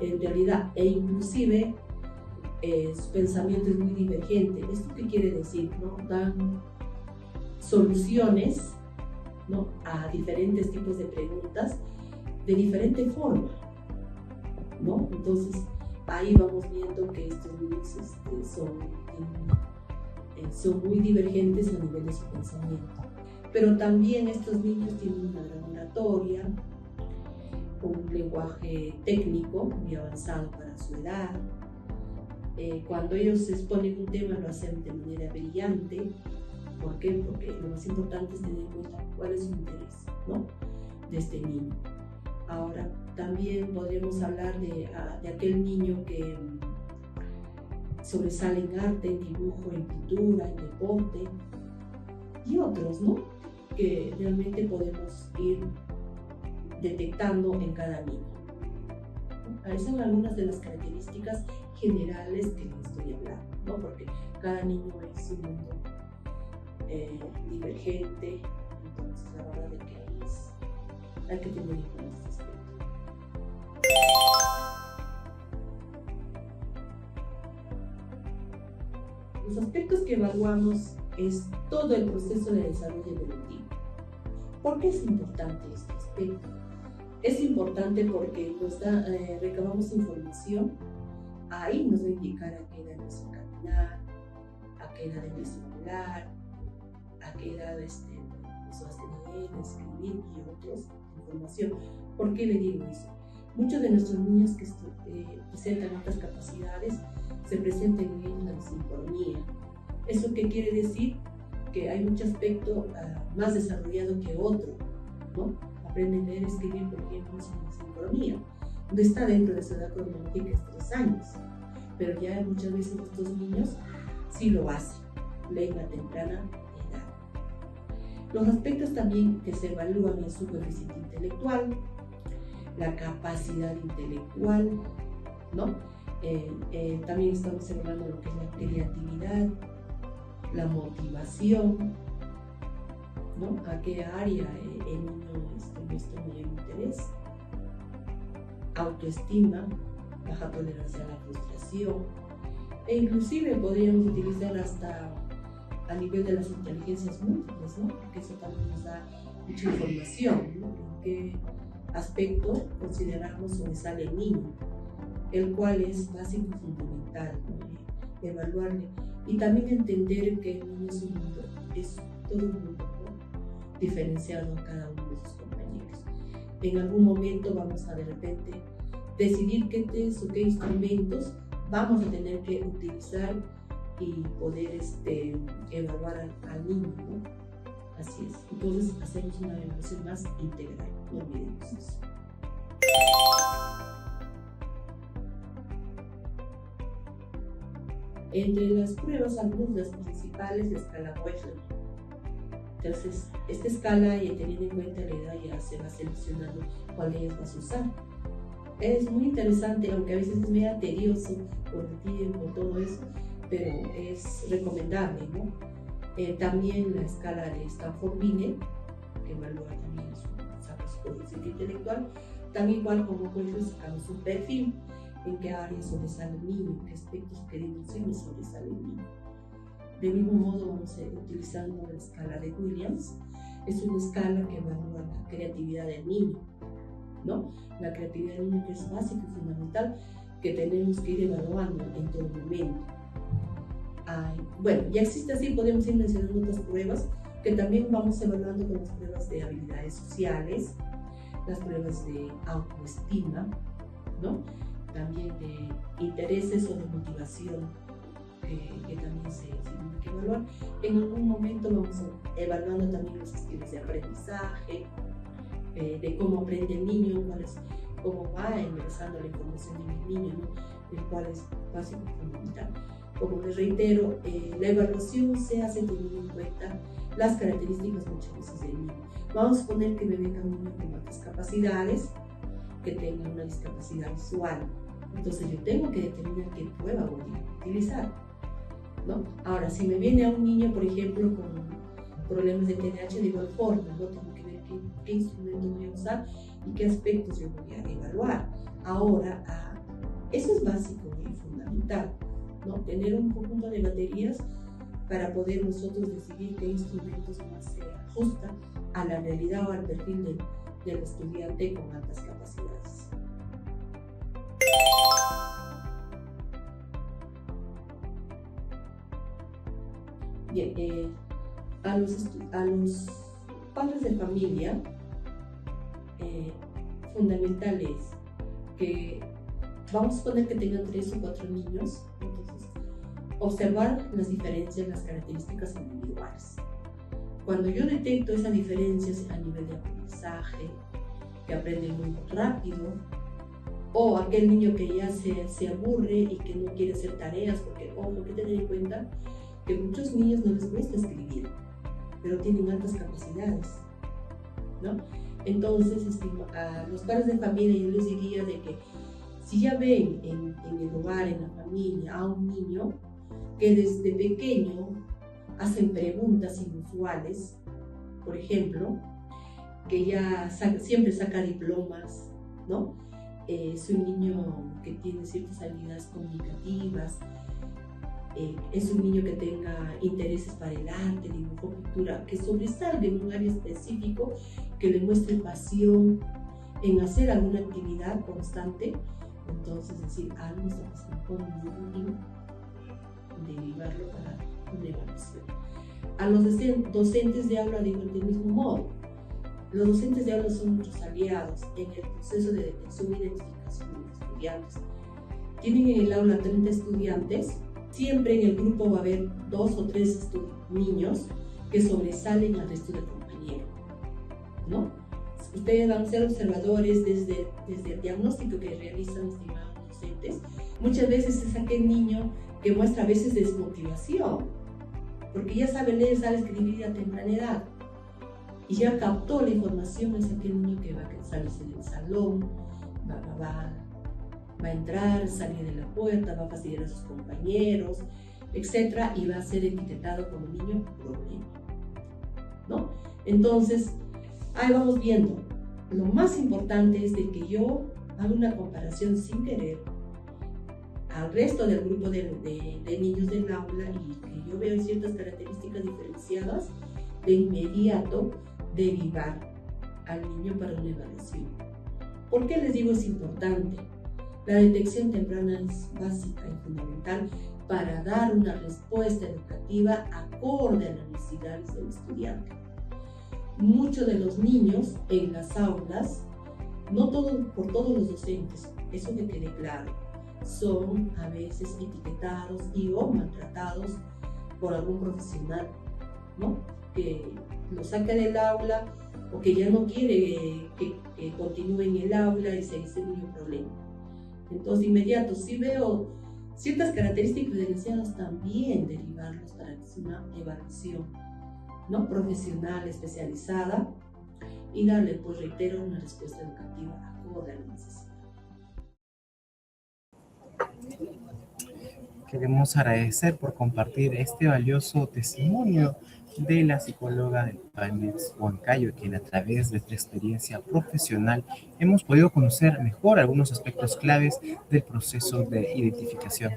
en realidad, inclusive su pensamiento es muy divergente. ¿Esto qué quiere decir? ¿No? Dan soluciones, ¿no? A diferentes tipos de preguntas de diferente forma, ¿no? Entonces ahí vamos viendo que estos niños son muy divergentes a nivel de su pensamiento. Pero también estos niños tienen una gran oratoria, un lenguaje técnico muy avanzado para su edad. Cuando ellos exponen un tema lo hacen de manera brillante. ¿Por qué? Porque lo más importante es tener en cuenta cuál es su interés, ¿no? De este niño. Ahora, también podríamos hablar de aquel niño que sobresale en arte, en dibujo, en pintura, en deporte y otros, ¿no? Que realmente podemos ir detectando en cada niño. Esas son algunas de las características generales que les estoy hablando, ¿no? Porque cada niño es un mundo divergente, entonces la verdad es que hay que tener en cuenta este aspecto. Los aspectos que evaluamos es todo el proceso de desarrollo evolutivo. ¿Por qué es importante este aspecto? Es importante porque recabamos información, ahí nos va a indicar a qué edad empezó a caminar, a qué edad empezó a hablar, a qué edad empezó a leer, a escribir y otros información. ¿Por qué le digo eso? Muchos de nuestros niños que presentan altas capacidades se presentan en ellos la sincronía. ¿Eso qué quiere decir? Que hay mucho aspecto más desarrollado que otro, ¿no? Aprenden a leer, escribir, por ejemplo, sin sincronía. No está dentro de su edad cronológica, es 3 años, pero ya muchas veces estos niños sí lo hacen, leen a temprana edad. Los aspectos también que se evalúan es su coeficiente intelectual, la capacidad intelectual, ¿no? También estamos evaluando lo que es la creatividad, la motivación, ¿no? A qué área el niño muestra mayor interés, autoestima, baja tolerancia a la frustración, e inclusive podríamos utilizar hasta a nivel de las inteligencias múltiples, ¿no? Porque eso también nos da mucha información, ¿no? aspecto consideramos sobresale el niño, el cual es básico y fundamental, ¿no? Evaluarle y también entender que el niño es un mundo, es todo un mundo, ¿no? Diferenciado a cada uno de sus compañeros. En algún momento vamos a de repente decidir qué test o qué instrumentos vamos a tener que utilizar y poder evaluar al niño, ¿no? Así es. Entonces hacemos una evaluación más integral, no olvidemos eso. Entre las pruebas, algunas de las principales, la escala Wechsler. Entonces, esta escala, y teniendo en cuenta la edad, ya se va seleccionando cuál de ellas vas a usar. Es muy interesante, aunque a veces es medio tedioso por el tiempo, todo eso, pero es recomendable, ¿no? También la escala de Stanford-Binet, que evalúa también su coeficiente intelectual. También igual como Wechsler sacamos un perfil, en qué áreas sobresale el niño, qué aspectos, qué dimensiones sobresale el niño. De mismo modo vamos a utilizar la escala de Williams. Es una escala que evalúa la creatividad del niño, ¿no? La creatividad del niño, que es básica y fundamental, que tenemos que ir evaluando en todo momento. Bueno, ya existe así, podemos ir mencionando otras pruebas que también vamos evaluando con las pruebas de habilidades sociales, las pruebas de autoestima, ¿no? También de intereses o de motivación que también se tienen que evaluar. En algún momento vamos evaluando también los estilos de aprendizaje, de cómo aprende el niño, cómo va ingresando la información en el niño, ¿no? El cual es básico y fundamental. Como les reitero, la evaluación se hace teniendo en cuenta las características muchas veces del niño. Vamos a suponer que me venga un niño con altas capacidades, que tenga una discapacidad visual. Entonces yo tengo que determinar qué prueba voy a utilizar, ¿no? Ahora, si me viene a un niño, por ejemplo, con problemas de TDAH, de igual forma, ¿no? Tengo que ver qué instrumento voy a usar y qué aspectos yo voy a evaluar. Ahora, eso es básico y fundamental, ¿no? Tener un conjunto de baterías para poder nosotros decidir qué instrumentos más se ajustan a la realidad o al perfil del estudiante con altas capacidades. Bien, a los padres de familia, fundamental es que vamos a suponer que tengan 3 o 4 niños, entonces observar las diferencias, las características individuales. Cuando yo detecto esas diferencias a nivel de aprendizaje, que aprende muy rápido, o aquel niño que ya se aburre y que no quiere hacer tareas, porque ojo, hay que tener en cuenta que muchos niños no les cuesta escribir, pero tienen altas capacidades, ¿no? Entonces, a los padres de familia yo les diría de que si ya ven en el hogar, en la familia, a un niño que desde pequeño hacen preguntas inusuales, por ejemplo, que ya siempre saca diplomas, ¿no? Es un niño que tiene ciertas habilidades comunicativas, es un niño que tenga intereses para el arte, dibujo, pintura, que sobresalga en un área específico, que le muestre pasión en hacer alguna actividad constante. Entonces, decir, algo está pasando con un niño, derivarlo para una evaluación. A los docentes de aula digo del mismo modo. Los docentes de aula son nuestros aliados en el proceso de detección e identificación de los estudiantes. Tienen en el aula 30 estudiantes. Siempre en el grupo va a haber 2 o 3 niños que sobresalen al resto del compañero, ¿no? Ustedes van a ser observadores desde el diagnóstico que realizan, estimados docentes. Muchas veces es aquel niño que muestra a veces desmotivación, porque ya sabe leer, sabe escribir a temprana edad, y ya captó la información. Es aquel niño que va a salirse del salón, va a entrar, salir de la puerta, va a fastidiar a sus compañeros, etc. Y va a ser etiquetado como niño problema, ¿no? Entonces, ahí vamos viendo. Lo más importante es de que yo haga una comparación sin querer al resto del grupo de niños del aula, y que yo veo ciertas características diferenciadas, de inmediato derivar al niño para una evaluación. ¿Por qué les digo es importante? La detección temprana es básica y fundamental para dar una respuesta educativa acorde a las necesidades del estudiante. Muchos de los niños en las aulas, no por todos los docentes, eso que quede claro, son a veces etiquetados o maltratados por algún profesional, ¿no? Que lo saca del aula o que ya no quiere que continúe en el aula y se dice un problema. Entonces, de inmediato, si veo ciertas características diferenciadas, también derivarlos para que sea una evaluación, ¿no? Profesional, especializada, y darle, pues reitero, una respuesta educativa acorde a la necesidad. Queremos agradecer por compartir este valioso testimonio de la psicóloga del PANES, Huancayo, quien a través de esta experiencia profesional hemos podido conocer mejor algunos aspectos claves del proceso de identificación.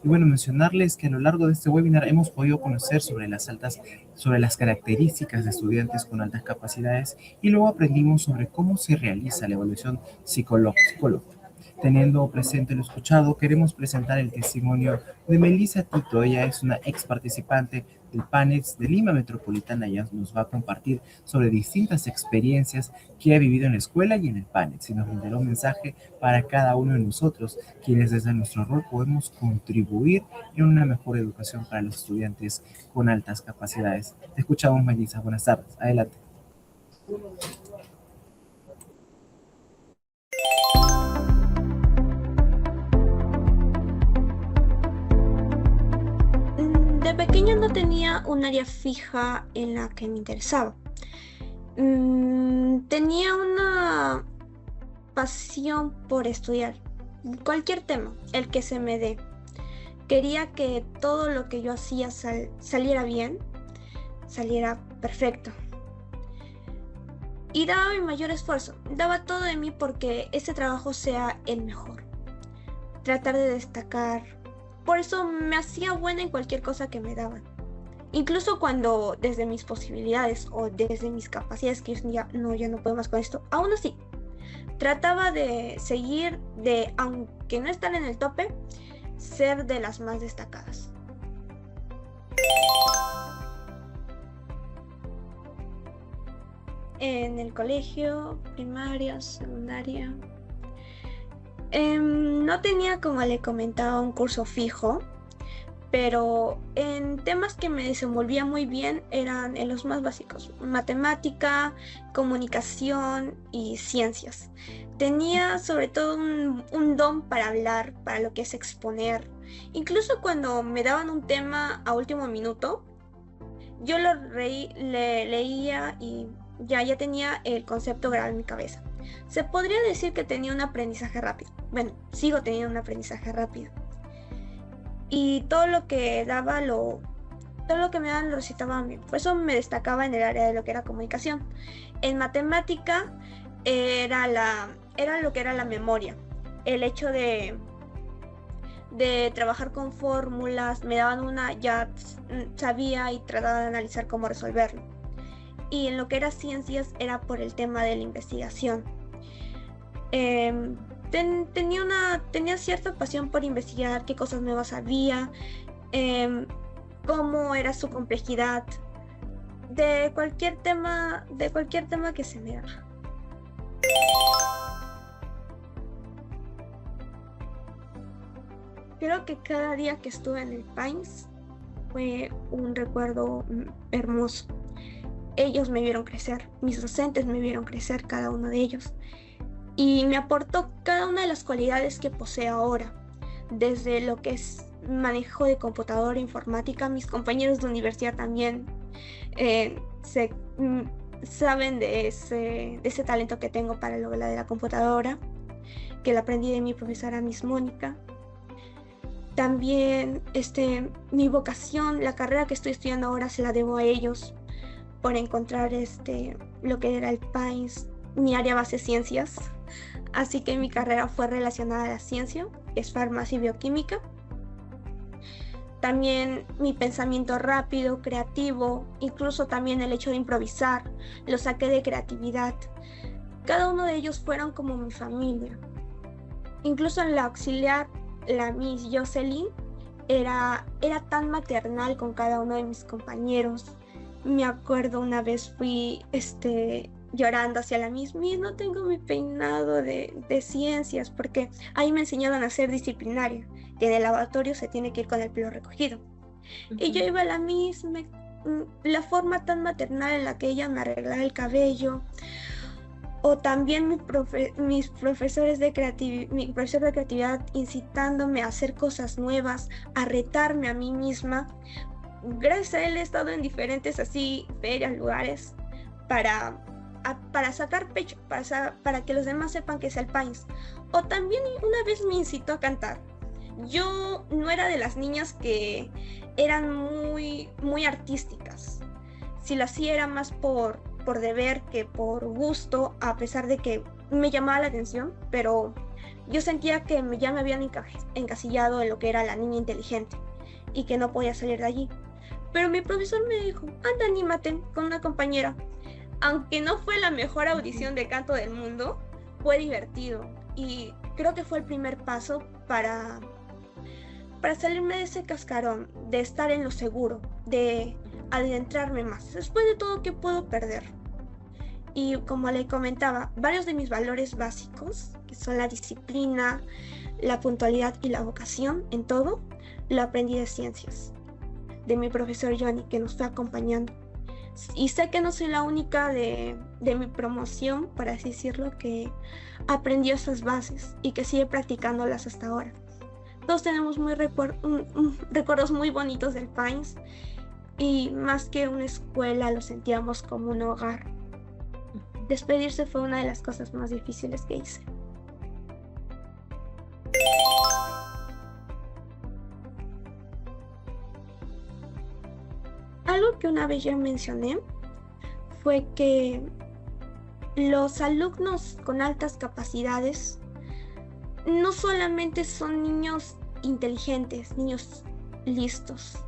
Y bueno, mencionarles que a lo largo de este webinar hemos podido conocer sobre las características de estudiantes con altas capacidades y luego aprendimos sobre cómo se realiza la evaluación psicológica. Teniendo presente lo escuchado, queremos presentar el testimonio de Melissa Tito. Ella es una ex participante del PANEX de Lima Metropolitana. Ella nos va a compartir sobre distintas experiencias que ha vivido en la escuela y en el PANEX y nos brindará un mensaje para cada uno de nosotros, quienes desde nuestro rol podemos contribuir en una mejor educación para los estudiantes con altas capacidades. Te escuchamos, Melissa. Buenas tardes. Adelante. De pequeño no tenía un área fija en la que me interesaba. Tenía una pasión por estudiar cualquier tema, el que se me dé. Quería que todo lo que yo hacía saliera bien, saliera perfecto. Y daba mi mayor esfuerzo, daba todo de mí porque ese trabajo sea el mejor. Tratar de destacar. Por eso me hacía buena en cualquier cosa que me daban. Incluso cuando desde mis posibilidades o desde mis capacidades, que ya no puedo más con esto, aún así, trataba de seguir, aunque no estar en el tope, ser de las más destacadas. En el colegio, primaria, secundaria, no tenía, como le comentaba, un curso fijo, pero en temas que me desenvolvía muy bien eran en los más básicos: matemática, comunicación y ciencias. Tenía sobre todo un don para hablar, para lo que es exponer. Incluso cuando me daban un tema a último minuto, yo leía y ya tenía el concepto grabado en mi cabeza. Se podría decir que tenía un aprendizaje rápido. Bueno, sigo teniendo un aprendizaje rápido. Y todo lo que me daban lo recitaba bien. Por eso me destacaba en el área de lo que era comunicación. En matemática era lo que era la memoria. El hecho de trabajar con fórmulas, me daban una, ya sabía y trataba de analizar cómo resolverlo. Y en lo que era ciencias era por el tema de la investigación. Tenía cierta pasión por investigar qué cosas nuevas había, cómo era su complejidad, de cualquier tema que se me daba. Creo que cada día que estuve en el PAINS fue un recuerdo hermoso. Ellos me vieron crecer, mis docentes me vieron crecer, cada uno de ellos. Y me aportó cada una de las cualidades que poseo ahora, desde lo que es manejo de computadora, informática. Mis compañeros de universidad también saben de ese talento que tengo para lo de la computadora, que lo aprendí de mi profesora Miss Mónica. También mi vocación, la carrera que estoy estudiando ahora, se la debo a ellos por encontrar lo que era el PAINS, mi área base ciencias. Así que mi carrera fue relacionada a la ciencia, es farmacia y bioquímica. También mi pensamiento rápido, creativo, incluso también el hecho de improvisar, lo saqué de creatividad. cada uno de ellos fueron como mi familia. Incluso en la auxiliar, la Miss Jocelyn era tan maternal con cada uno de mis compañeros. Me acuerdo una vez fui llorando hacia la Miss, no tengo mi peinado de ciencias, porque ahí me enseñaban a ser disciplinaria, que en el lavatorio se tiene que ir con el pelo recogido. Y yo iba a la Miss, la forma tan maternal en la que ella me arreglaba el cabello, o también mis profesores de mi profesor de creatividad incitándome a hacer cosas nuevas, a retarme a mí misma. Gracias a él he estado en diferentes ferias, lugares, para sacar pecho, para que los demás sepan que es el país. O también una vez me incitó a cantar. Yo no era de las niñas que eran muy, muy artísticas. Si lo hacía era más por deber que por gusto, a pesar de que me llamaba la atención, pero yo sentía que ya me habían encasillado en lo que era la niña inteligente y que no podía salir de allí. Pero mi profesor me dijo, anda, anímate con una compañera. Aunque no fue la mejor audición de canto del mundo, fue divertido y creo que fue el primer paso para salirme de ese cascarón, de estar en lo seguro, de adentrarme más. Después de todo, ¿qué puedo perder? Y como le comentaba, varios de mis valores básicos, que son la disciplina, la puntualidad y la vocación en todo, lo aprendí de ciencias, de mi profesor Johnny, que nos fue acompañando. Y sé que no soy la única de mi promoción, por así decirlo, que aprendió esas bases y que sigue practicándolas hasta ahora. Todos tenemos recuerdos muy bonitos del país y más que una escuela lo sentíamos como un hogar. Despedirse fue una de las cosas más difíciles que hice. Algo que una vez ya mencioné fue que los alumnos con altas capacidades no solamente son niños inteligentes, niños listos,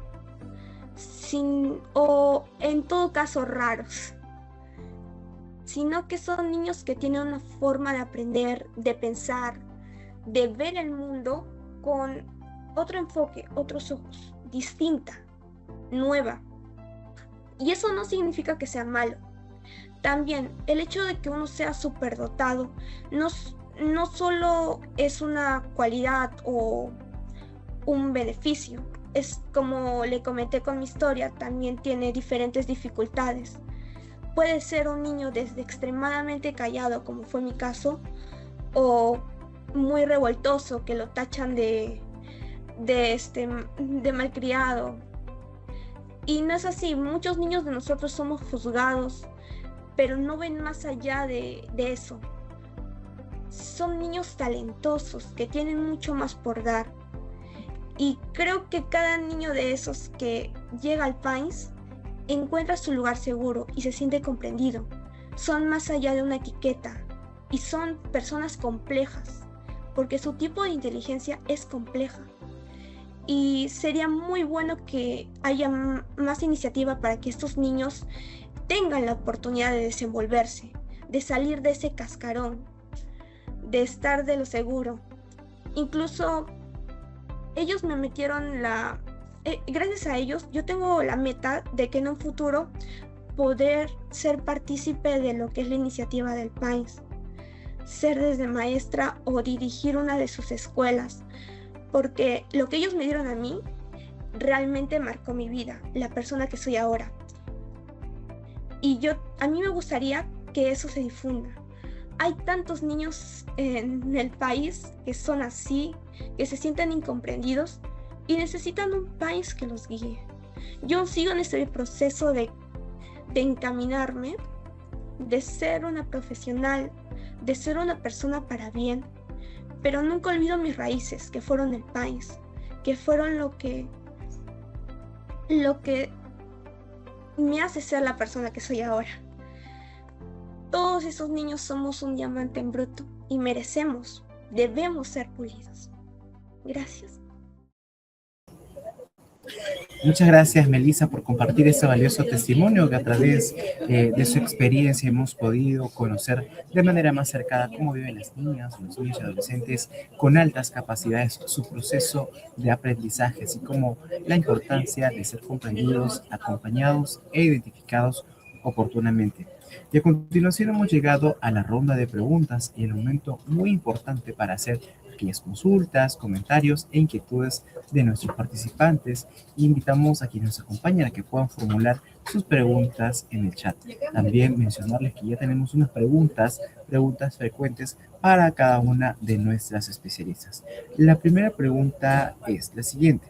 o en todo caso raros, sino que son niños que tienen una forma de aprender, de pensar, de ver el mundo con otro enfoque, otros ojos, distinta, nueva. Y eso no significa que sea malo. También el hecho de que uno sea superdotado no solo es una cualidad o un beneficio. Es como le comenté con mi historia, también tiene diferentes dificultades. Puede ser un niño desde extremadamente callado, como fue mi caso, o muy revoltoso, que lo tachan de malcriado. Y no es así, muchos niños de nosotros somos juzgados, pero no ven más allá de eso. Son niños talentosos que tienen mucho más por dar. Y creo que cada niño de esos que llega al país encuentra su lugar seguro y se siente comprendido. Son más allá de una etiqueta y son personas complejas, porque su tipo de inteligencia es compleja. Y sería muy bueno que haya más iniciativa para que estos niños tengan la oportunidad de desenvolverse, de salir de ese cascarón, de estar de lo seguro. Incluso ellos me metieron gracias a ellos, yo tengo la meta de que en un futuro poder ser partícipe de lo que es la iniciativa del país, ser desde maestra o dirigir una de sus escuelas, porque lo que ellos me dieron a mí realmente marcó mi vida, la persona que soy ahora. Y a mí me gustaría que eso se difunda. Hay tantos niños en el país que son así, que se sienten incomprendidos y necesitan un país que los guíe. Yo sigo en este proceso de encaminarme, de ser una profesional, de ser una persona para bien, pero nunca olvido mis raíces, que fueron el país, que fueron lo que me hace ser la persona que soy ahora. Todos esos niños somos un diamante en bruto y debemos ser pulidos. Gracias. Muchas gracias, Melissa, por compartir este valioso testimonio que a través de su experiencia hemos podido conocer de manera más cercana cómo viven las niñas, los niños y adolescentes con altas capacidades, su proceso de aprendizaje, así como la importancia de ser comprendidos, acompañados e identificados oportunamente. Y a continuación hemos llegado a la ronda de preguntas y el momento muy importante para hacer aquellas consultas, comentarios e inquietudes de nuestros participantes. Invitamos a quienes nos acompañan a que puedan formular sus preguntas en el chat. También mencionarles que ya tenemos unas preguntas frecuentes para cada una de nuestras especialistas. La primera pregunta es la siguiente.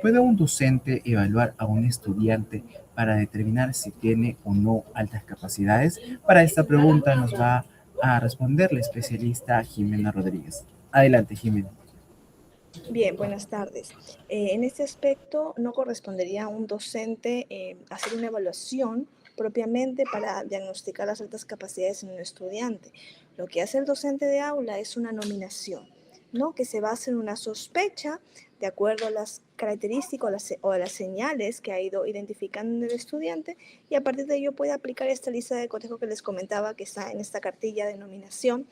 ¿Puede un docente evaluar a un estudiante para determinar si tiene o no altas capacidades? Para esta pregunta nos va a responder la especialista Jimena Rodríguez. Adelante, Jimena. Bien, buenas tardes. En este aspecto no correspondería a un docente hacer una evaluación propiamente para diagnosticar las altas capacidades en un estudiante. Lo que hace el docente de aula es una nominación, ¿no? Que se basa en una sospecha de acuerdo a las características o a las señales que ha ido identificando en el estudiante, y a partir de ello puede aplicar esta lista de cotejo que les comentaba que está en esta cartilla de nominación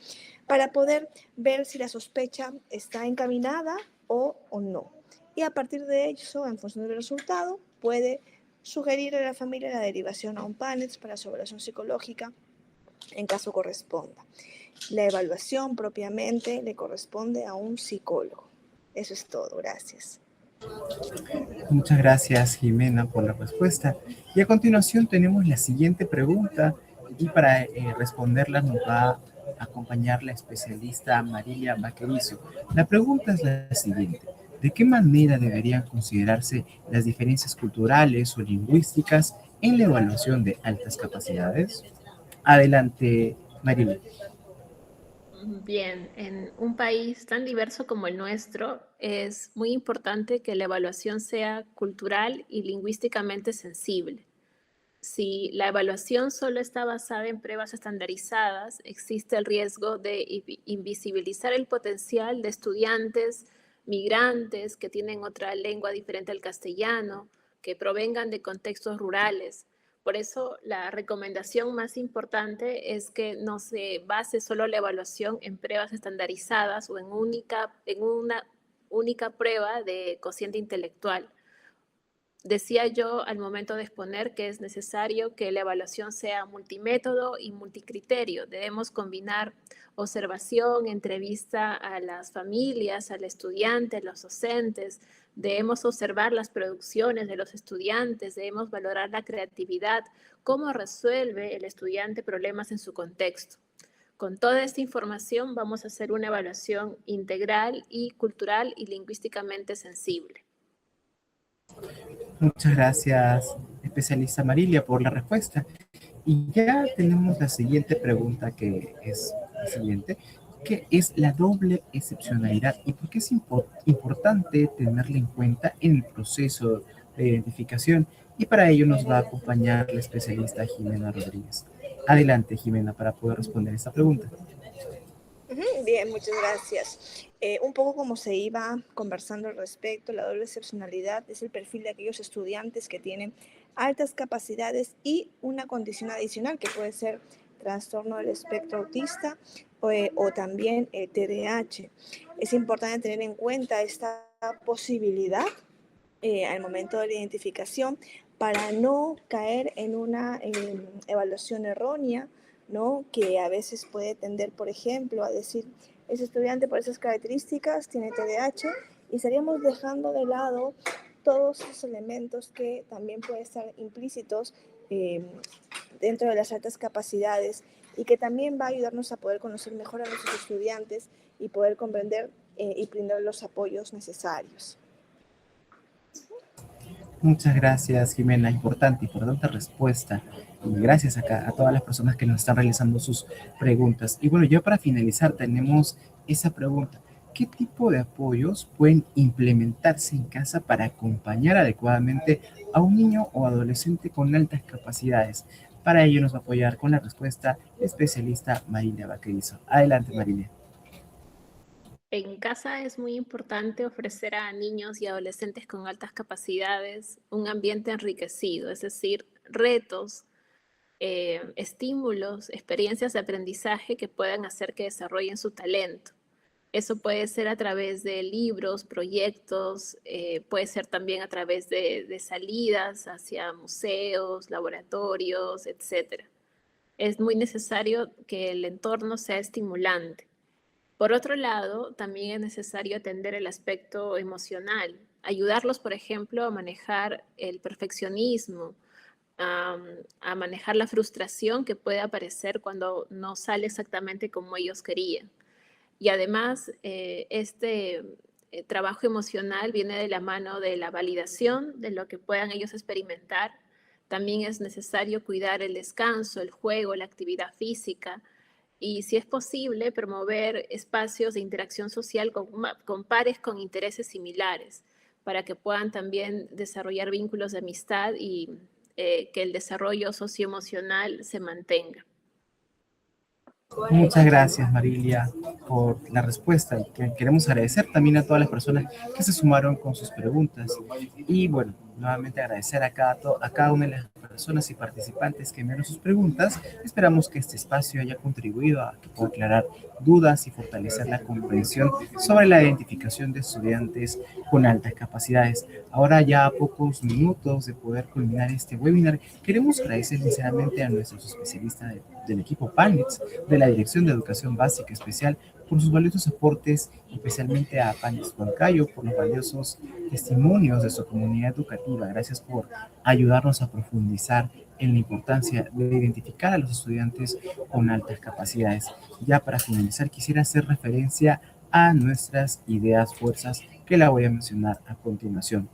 para poder ver si la sospecha está encaminada o no. Y a partir de eso, en función del resultado, puede sugerir a la familia la derivación a un PANES para su evaluación psicológica en caso corresponda. La evaluación propiamente le corresponde a un psicólogo. Eso es todo. Gracias. Muchas gracias, Jimena, por la respuesta. Y a continuación tenemos la siguiente pregunta y para responderla nos va a acompañar la especialista Marilia Vaquerizo. La pregunta es la siguiente. ¿De qué manera deberían considerarse las diferencias culturales o lingüísticas en la evaluación de altas capacidades? Adelante, Marilia. Bien, en un país tan diverso como el nuestro, es muy importante que la evaluación sea cultural y lingüísticamente sensible. Si la evaluación solo está basada en pruebas estandarizadas, existe el riesgo de invisibilizar el potencial de estudiantes migrantes que tienen otra lengua diferente al castellano, que provengan de contextos rurales. Por eso, la recomendación más importante es que no se base solo la evaluación en pruebas estandarizadas o en una única prueba de cociente intelectual. Decía yo al momento de exponer que es necesario que la evaluación sea multimétodo y multicriterio. Debemos combinar observación, entrevista a las familias, al estudiante, a los docentes. Debemos observar las producciones de los estudiantes, debemos valorar la creatividad, cómo resuelve el estudiante problemas en su contexto. Con toda esta información vamos a hacer una evaluación integral y cultural y lingüísticamente sensible. Muchas gracias, especialista Marilia, por la respuesta. Y ya tenemos la siguiente pregunta, que es la siguiente. ¿Qué es la doble excepcionalidad y por qué es importante tenerla en cuenta en el proceso de identificación? Y para ello nos va a acompañar la especialista Jimena Rodríguez. Adelante, Jimena, para poder responder esta pregunta. Bien, muchas gracias. Un poco como se iba conversando al respecto, la doble excepcionalidad es el perfil de aquellos estudiantes que tienen altas capacidades y una condición adicional que puede ser trastorno del espectro autista o también el TDAH. Es importante tener en cuenta esta posibilidad al momento de la identificación para no caer en una evaluación errónea, ¿no? Que a veces puede tender, por ejemplo, a decir, ese estudiante por esas características tiene TDAH, y estaríamos dejando de lado todos esos elementos que también pueden estar implícitos dentro de las altas capacidades y que también va a ayudarnos a poder conocer mejor a nuestros estudiantes y poder comprender y brindar los apoyos necesarios. Muchas gracias, Jimena. Importante respuesta. Y gracias a todas las personas que nos están realizando sus preguntas. Y bueno, ya para finalizar tenemos esa pregunta. ¿Qué tipo de apoyos pueden implementarse en casa para acompañar adecuadamente a un niño o adolescente con altas capacidades? Para ello nos va a apoyar con la respuesta el especialista Marilia Vaquerizo. Adelante, Marilia. En casa es muy importante ofrecer a niños y adolescentes con altas capacidades un ambiente enriquecido, es decir, retos, estímulos, experiencias de aprendizaje que puedan hacer que desarrollen su talento. Eso puede ser a través de libros, proyectos, puede ser también a través de salidas hacia museos, laboratorios, etc. Es muy necesario que el entorno sea estimulante. Por otro lado, también es necesario atender el aspecto emocional, ayudarlos, por ejemplo, a manejar el perfeccionismo, a, a manejar la frustración que puede aparecer cuando no sale exactamente como ellos querían. Y además, este trabajo emocional viene de la mano de la validación de lo que puedan ellos experimentar. También es necesario cuidar el descanso, el juego, la actividad física y, si es posible, promover espacios de interacción social con pares con intereses similares para que puedan también desarrollar vínculos de amistad y que el desarrollo socioemocional se mantenga. Muchas gracias, Marilia, por la respuesta. Y queremos agradecer también a todas las personas que se sumaron con sus preguntas. Y bueno, nuevamente agradecer a cada una de las personas y participantes que enviaron sus preguntas. Esperamos que este espacio haya contribuido a que pueda aclarar dudas y fortalecer la comprensión sobre la identificación de estudiantes con altas capacidades. Ahora, ya a pocos minutos de poder culminar este webinar, queremos agradecer sinceramente a nuestros especialistas del equipo PANETS, de la Dirección de Educación Básica Especial, por sus valiosos aportes, especialmente a PANETS Huancayo, por los valiosos testimonios de su comunidad educativa. Gracias por ayudarnos a profundizar en la importancia de identificar a los estudiantes con altas capacidades. Ya para finalizar, quisiera hacer referencia a nuestras ideas fuerzas que la voy a mencionar a continuación.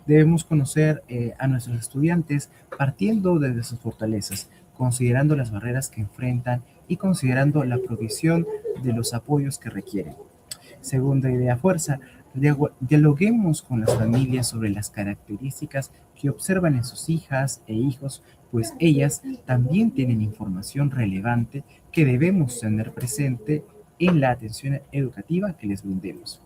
Debemos conocer a nuestros estudiantes partiendo desde sus fortalezas, considerando las barreras que enfrentan y considerando la provisión de los apoyos que requieren. Segunda idea fuerza, dialoguemos con las familias sobre las características que observan en sus hijas e hijos, pues ellas también tienen información relevante que debemos tener presente en la atención educativa que les brindemos.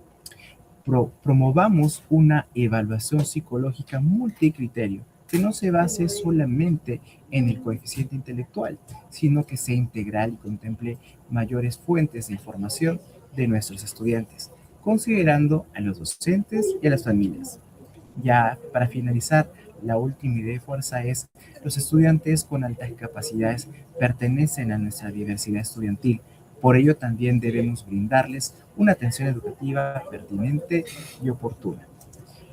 Promovamos una evaluación psicológica multicriterio que no se base solamente en el coeficiente intelectual, sino que sea integral y contemple mayores fuentes de información de nuestros estudiantes, considerando a los docentes y a las familias. Ya para finalizar, la última idea de fuerza es: los estudiantes con altas capacidades pertenecen a nuestra diversidad estudiantil. Por ello también debemos brindarles una atención educativa pertinente y oportuna.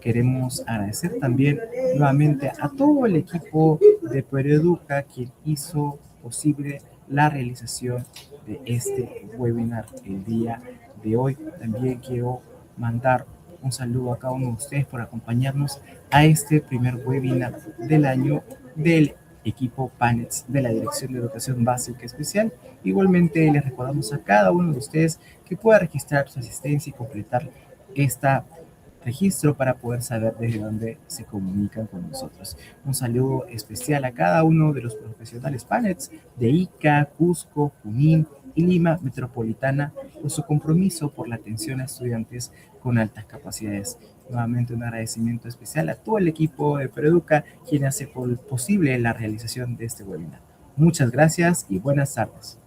Queremos agradecer también nuevamente a todo el equipo de Proeduca quien hizo posible la realización de este webinar el día de hoy. También quiero mandar un saludo a cada uno de ustedes por acompañarnos a este primer webinar del año del equipo PANETS de la Dirección de Educación Básica Especial. Igualmente les recordamos a cada uno de ustedes que pueda registrar su asistencia y completar este registro para poder saber desde dónde se comunican con nosotros. Un saludo especial a cada uno de los profesionales PANETS de Ica, Cusco, Junín y Lima Metropolitana por su compromiso por la atención a estudiantes con altas capacidades. Nuevamente un agradecimiento especial a todo el equipo de Proeduca quien hace posible la realización de este webinar. Muchas gracias y buenas tardes.